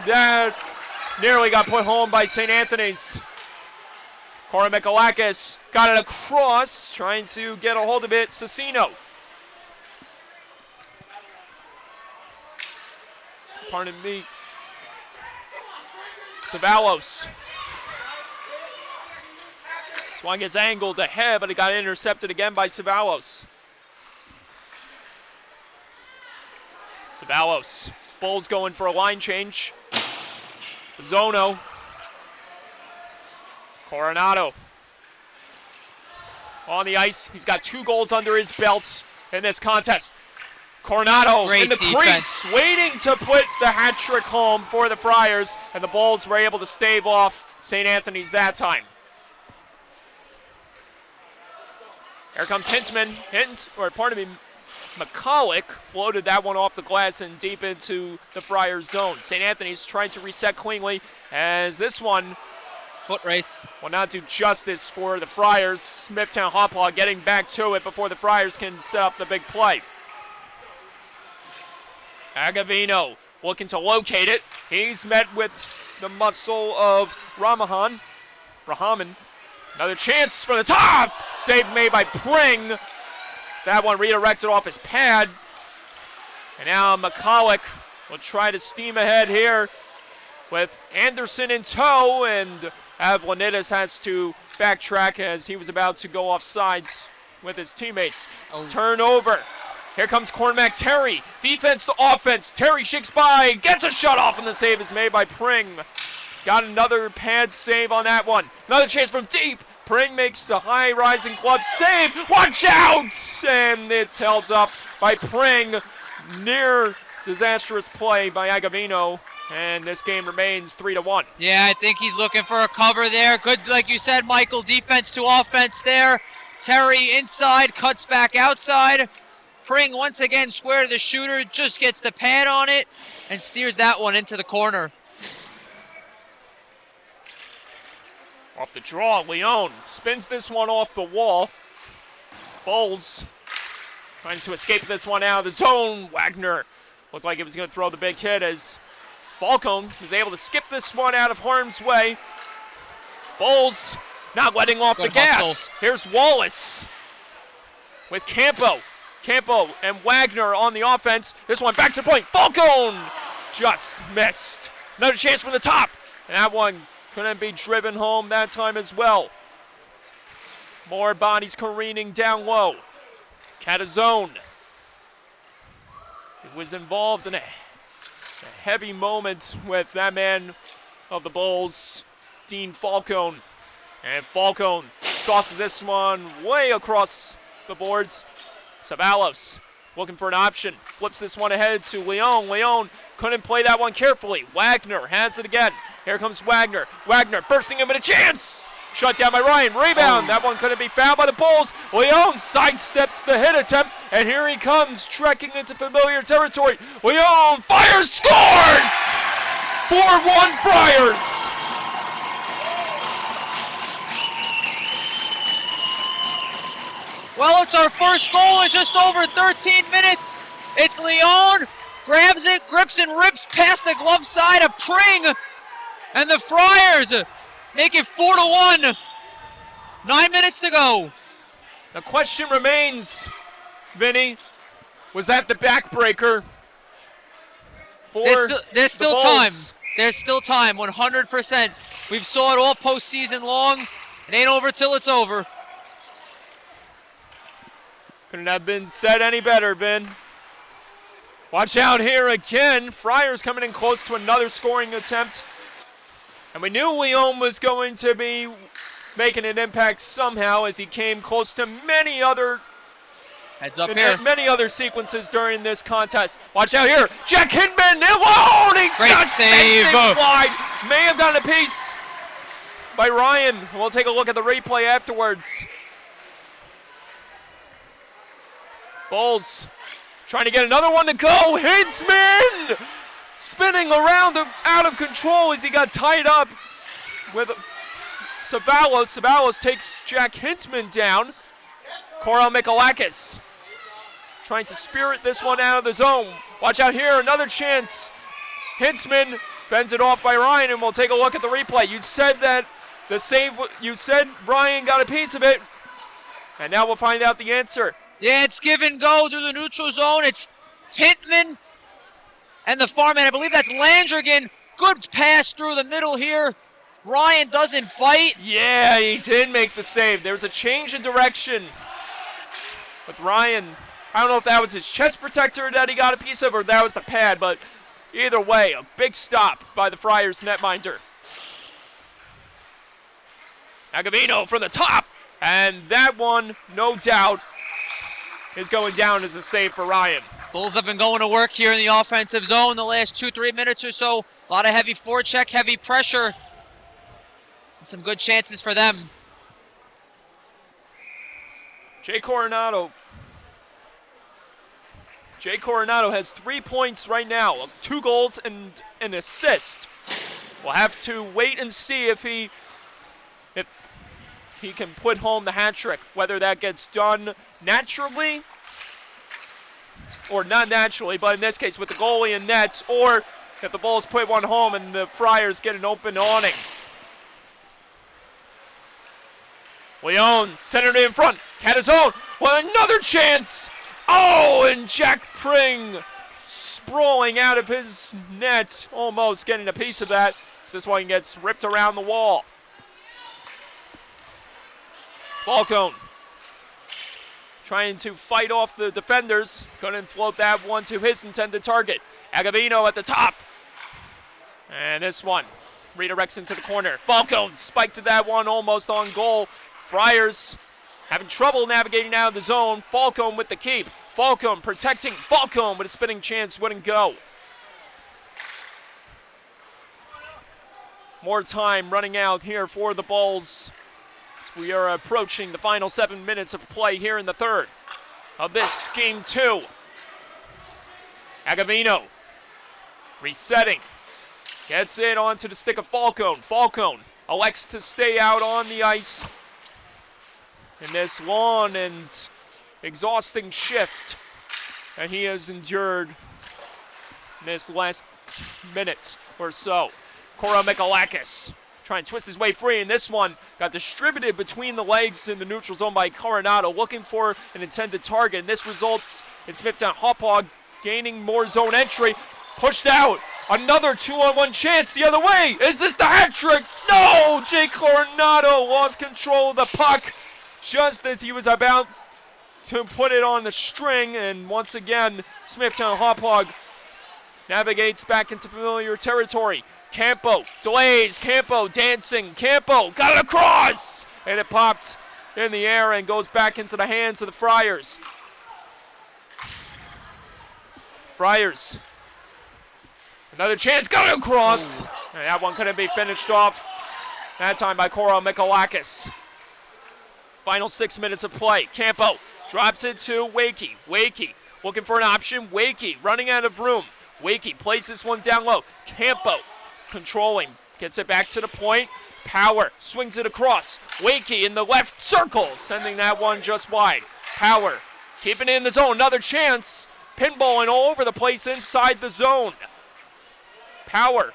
That nearly got put home by St. Anthony's. Koro Mikolakis got it across, trying to get a hold of it. Cecino. Pardon me. Savalos. This one gets angled ahead, but it got intercepted again by Savalos. Savalos. Bulls going for a line change. Zono. Coronado. On the ice. He's got 2 goals under his belt in this contest. Coronado Great in the defense. crease, waiting to put the hat trick home for the Friars, and the Bulls were able to stave off St. Anthony's that time. Here comes Hintzman. McCulloch floated that one off the glass and deep into the Friars zone. St. Anthony's trying to reset cleanly as this one Foot race. will not do justice for the Friars. Smithtown Hauppauge getting back to it before the Friars can set up the big play. Agavino looking to locate it. He's met with the muscle of Rahman. Another chance for the top. Save made by Pring. That one redirected off his pad. And now McCulloch will try to steam ahead here with Anderson in tow, and Avlanitis has to backtrack as he was about to go off sides with his teammates. Turnover. Here comes Cormac Terry. Defense to offense. Terry shakes by, gets a shot off, and the save is made by Pring. Got another pad save on that one. Another chance from deep. Pring makes a high rising club save. Watch out! And it's held up by Pring. Near disastrous play by Agavino. And this game remains 3-1. Yeah, I think he's looking for a cover there. Good, like you said, Michael, defense to offense there. Terry inside, cuts back outside. Pring once again square to the shooter, just gets the pad on it and steers that one into the corner. Off the draw, Leon spins this one off the wall. Bowles trying to escape this one out of the zone. Wagner looks like he was going to throw the big hit as Falcone was able to skip this one out of harm's way. Bowles not letting off the gas. Here's Wallace with Campo. Campo and Wagner on the offense. This one back to the point. Falcone just missed. Another chance from the top. And that one couldn't be driven home that time as well. More bodies careening down low. Catazone. He was involved in a heavy moment with that man of the Bulls, Dean Falcone. And Falcone sauces this one way across the boards. Savalos looking for an option. Flips this one ahead to Leon. Leon couldn't play that one carefully. Wagner has it again. Here comes Wagner. Wagner bursting him with a chance. Shut down by Ryan. Rebound. That one couldn't be fouled by the Bulls. Leon sidesteps the hit attempt. And here he comes, trekking into familiar territory. Leon fires, scores! 4-1 Friars. Well, it's our first goal in just over 13 minutes. It's Leon, grabs it, grips and rips past the glove side of Pring. And the Friars make it 4-1. 9 minutes to go. The question remains, Vinny, was that the backbreaker for There's still the time. Bulls? There's still time, 100%. We've saw it all postseason long. It ain't over till it's over. Couldn't have been said any better, Vin. Watch out here again. Friars coming in close to another scoring attempt. And we knew Leon was going to be making an impact somehow as he came close to many other sequences during this contest. Watch out here. Jack Hinman alone. Great save. Wide. May have gotten a piece by Ryan. We'll take a look at the replay afterwards. Bulls trying to get another one to go. Hinsman spinning around out of control as he got tied up with Savalos. Savalos takes Jack Hintzman down. Coral Mikalakis trying to spirit this one out of the zone. Watch out here, another chance. Hintzman fends it off by Ryan, and we'll take a look at the replay. You said that the save, you said Ryan got a piece of it, and now we'll find out the answer. Yeah, it's give and go through the neutral zone. It's Hintman and the far man. I believe that's Landrigan. Good pass through the middle here. Ryan doesn't bite. Yeah, he did make the save. There was a change in direction with Ryan. I don't know if that was his chest protector that he got a piece of or that was the pad, but either way, a big stop by the Friars netminder. Agavino from the top, and that one, no doubt, is going down as a save for Ryan. Bulls have been going to work here in the offensive zone the last 2-3 minutes or so. A lot of heavy forecheck, heavy pressure. And some good chances for them. Jay Coronado Jay Coronado has 3 points right now, 2 goals and an assist. We'll have to wait and see if he can put home the hat trick, whether that gets done naturally or not naturally, but in this case with the goalie in nets, or if the Bulls put one home and the Friars get an open awning. Leone centered in front. Catazone. Well, another chance. Oh, and Jack Pring sprawling out of his net, almost getting a piece of that. This one gets ripped around the wall. Falcone trying to fight off the defenders. Couldn't float that one to his intended target. Agavino at the top. And this one redirects into the corner. Falcone spiked to that one, almost on goal. Friars having trouble navigating out of the zone. Falcone with the keep. Falcone protecting Falcone with a spinning chance, wouldn't go. More time running out here for the Bulls. We are approaching the final 7 minutes of play here in the third of this game 2. Agavino resetting. Gets it onto the stick of Falcone. Falcone elects to stay out on the ice in this long and exhausting shift that he has endured in this last minute or so. Coro Mikalakis trying to twist his way free, and this one got distributed between the legs in the neutral zone by Coronado, looking for an intended target, and this results in Smithtown Hauppauge gaining more zone entry. Pushed out. Another 2-on-1 chance the other way. Is this the hat trick? No! Jay Coronado lost control of the puck just as he was about to put it on the string, and once again, Smithtown Hauppauge navigates back into familiar territory. Campo delays. Campo dancing. Campo got it across, and it popped in the air and goes back into the hands of the Friars. Friars. Another chance, got it across. And that one couldn't be finished off. That time by Coro Mikalakis. Final 6 minutes of play. Campo drops it to Wakey. Wakey looking for an option. Wakey running out of room. Wakey plays this one down low. Campo controlling. Gets it back to the point. Power swings it across. Wakey in the left circle, sending that one just wide. Power keeping it in the zone. Another chance. Pinballing all over the place inside the zone. Wagner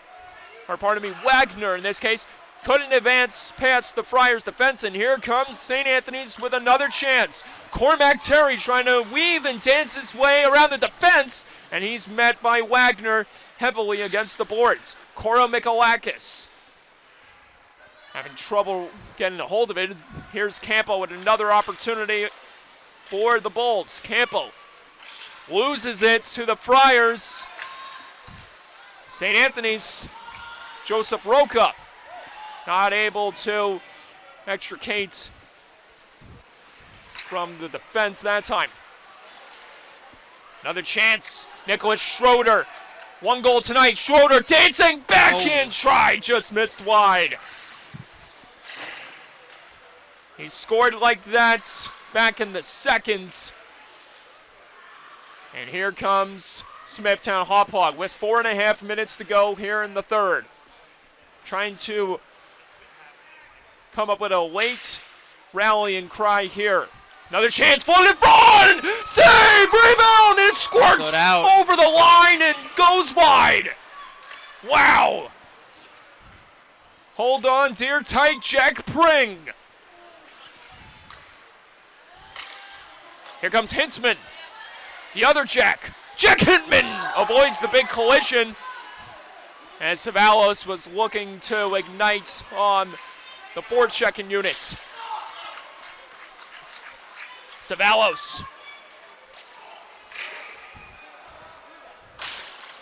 in this case, couldn't advance past the Friars defense, and here comes St. Anthony's with another chance. Cormac Terry trying to weave and dance his way around the defense, and he's met by Wagner heavily against the boards. Coro Mikalakis having trouble getting a hold of it. Here's Campo with another opportunity for the Bulls. Campo loses it to the Friars. St. Anthony's, Joseph Roca, not able to extricate from the defense that time. Another chance, Nicholas Schroeder. 1 goal tonight, Schroeder dancing, backhand try, just missed wide. He scored like that back in the second. And here comes Smithtown Hauppauge with 4.5 minutes to go here in the third. Trying to come up with a late rallying cry here. Another chance, floated in front! Save! Rebound! It squirts over the line and goes wide. Wow! Hold on, dear tight, Jack Pring. Here comes Hintzman. The other Jack. Jack Hintman avoids the big collision as Savalos was looking to ignite on the forechecking unit. Savalos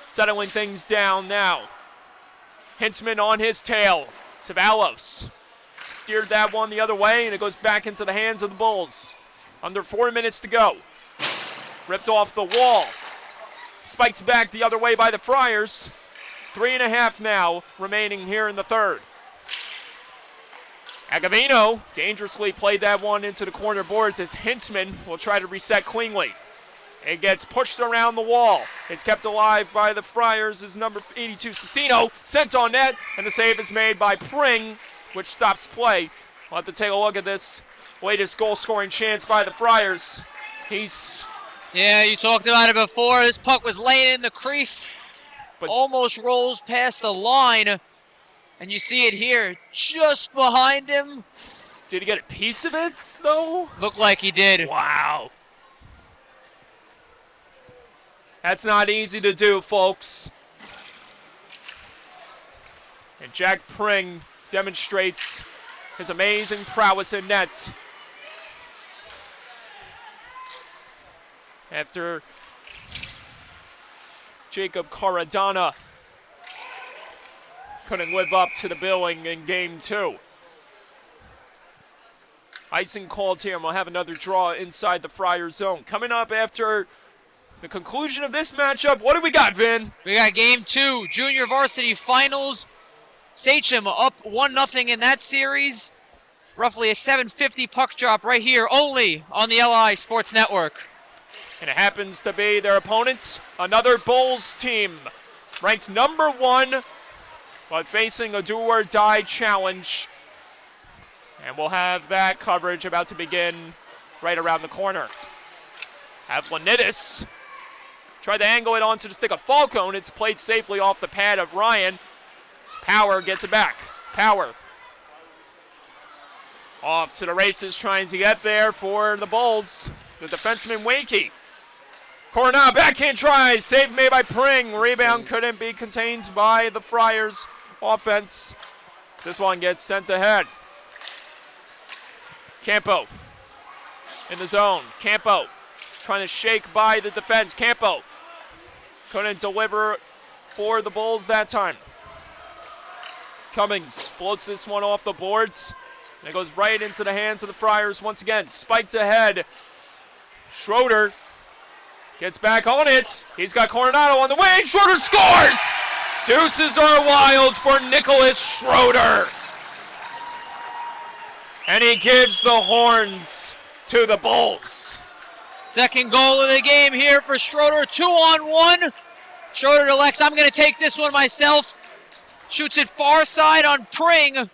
settling things down now. Hintzman on his tail. Savalos steered that one the other way, and it goes back into the hands of the Bulls. Under 4 minutes to go. Ripped off the wall. Spiked back the other way by the Friars. 3.5 now remaining here in the third. Agavino dangerously played that one into the corner boards as Hintzman will try to reset cleanly. It gets pushed around the wall. It's kept alive by the Friars as number 82, Cicino, sent on net, and the save is made by Pring, which stops play. We'll have to take a look at this latest goal-scoring chance by the Friars. Yeah, you talked about it before. This puck was laying in the crease, but almost rolls past the line, and you see it here just behind him. Did he get a piece of it, though? Looked like he did. Wow. That's not easy to do, folks. And Jack Pring demonstrates his amazing prowess in net. After Jacob Caradonna couldn't live up to the billing in Game 2. Icing called here, and we'll have another draw inside the Friar zone. Coming up after the conclusion of this matchup, what do we got, Vin? We got Game 2, Junior Varsity Finals. Sachem up 1-0 in that series. Roughly a 7:50 puck drop right here, only on the LI Sports Network. And it happens to be their opponents, another Bulls team, ranked number 1, but facing a do-or-die challenge. And we'll have that coverage about to begin right around the corner. Have Lanitis try to angle it onto the stick of Falcone. It's played safely off the pad of Ryan. Power gets it back. Power off to the races, trying to get there for the Bulls. The defenseman Wakey. Coronado backhand tries. Save made by Pring. Rebound couldn't be contained by the Friars offense. This one gets sent ahead. Campo in the zone. Campo trying to shake by the defense. Campo couldn't deliver for the Bulls that time. Cummings floats this one off the boards. And it goes right into the hands of the Friars once again. Spiked ahead. Schroeder gets back on it. He's got Coronado on the wing. Schroeder scores! Deuces are wild for Nicholas Schroeder. And he gives the horns to the Bulls. Second goal of the game here for Schroeder, 2-on-1. Schroeder elects, I'm going to take this one myself. Shoots it far side on Pring.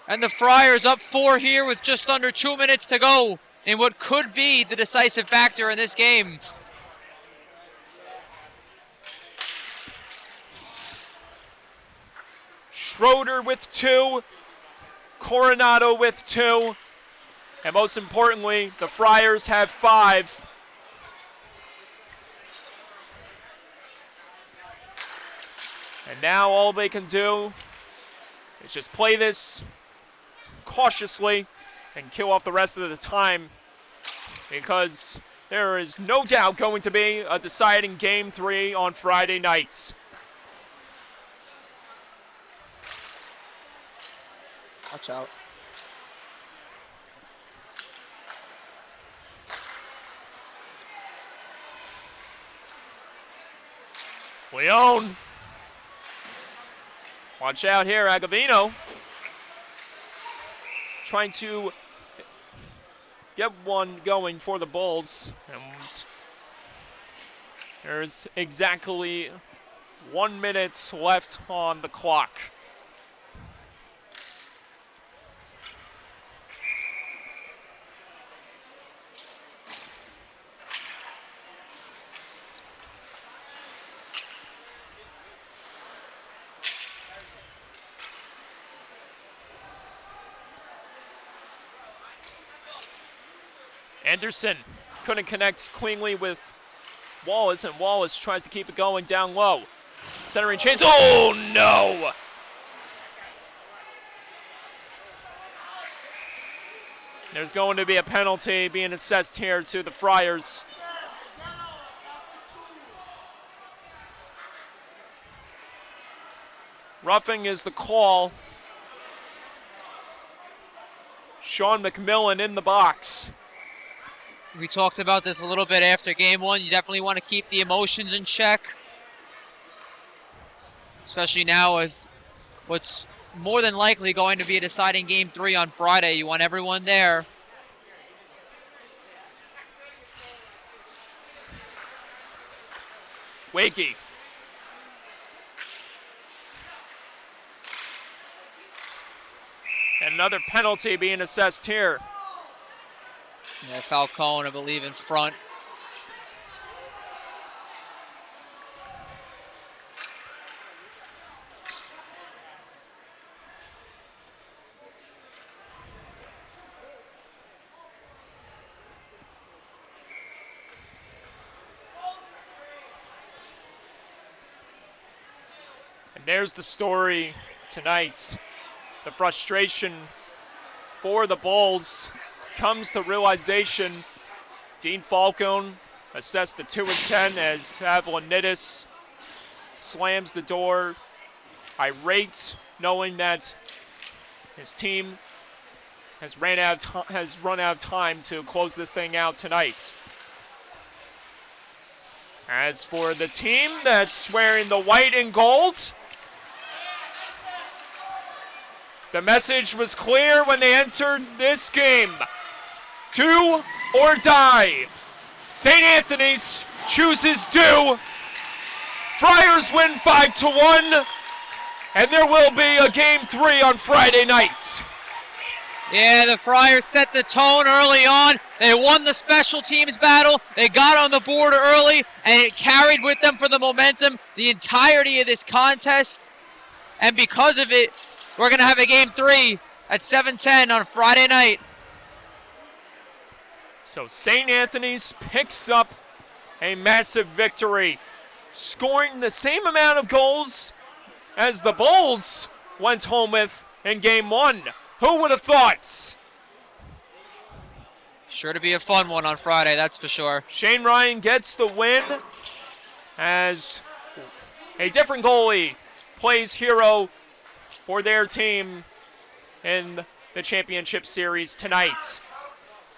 And the Friars up 4 here with just under 2 minutes to go in what could be the decisive factor in this game. Schroeder with 2. Coronado with 2. And most importantly, the Friars have 5. And now all they can do is just play this cautiously and kill off the rest of the time, because there is no doubt going to be a deciding Game 3 on Friday nights. Watch out. Leone. Watch out here, Agavino. Trying to get one going for the Bulls. And there's exactly 1 minute left on the clock. Anderson couldn't connect cleanly with Wallace, and Wallace tries to keep it going down low. Centering chance. Oh, no! There's going to be a penalty being assessed here to the Friars. Roughing is the call. Sean McMillan in the box. We talked about this a little bit after Game 1. You definitely want to keep the emotions in check, especially now with what's more than likely going to be a deciding Game 3 on Friday. You want everyone there. Wakey. And another penalty being assessed here. Yeah, Falcone, I believe, in front. And there's the story tonight. The frustration for the Bulls comes to realization. Dean Falcone assessed the 2 and 10 as Avlonidis slams the door, irate, knowing that his team has run out of time to close this thing out tonight. As for the team that's wearing the white and gold, the message was clear when they entered this game. Do or die. St. Anthony's chooses do. Friars win 5-1, and there will be a game 3 on Friday night. Yeah, the Friars set the tone early on. They won the special teams battle. They got on the board early, and it carried with them for the momentum the entirety of this contest. And because of it, we're going to have a game 3 at 7:10 on Friday night. So St. Anthony's picks up a massive victory, scoring the same amount of goals as the Bulls went home with in game 1. Who would have thought? Sure to be a fun one on Friday, that's for sure. Shane Ryan gets the win as a different goalie plays hero for their team in the championship series tonight.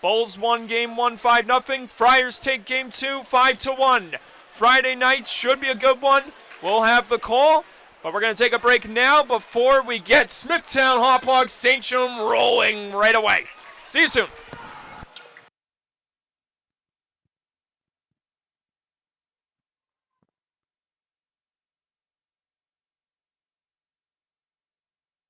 Bulls won game 1 5-0. Friars take game 2 5-1. Friday night should be a good one. We'll have the call, but we're going to take a break now before we get Smithtown Hauppauge St. John rolling right away. See you soon.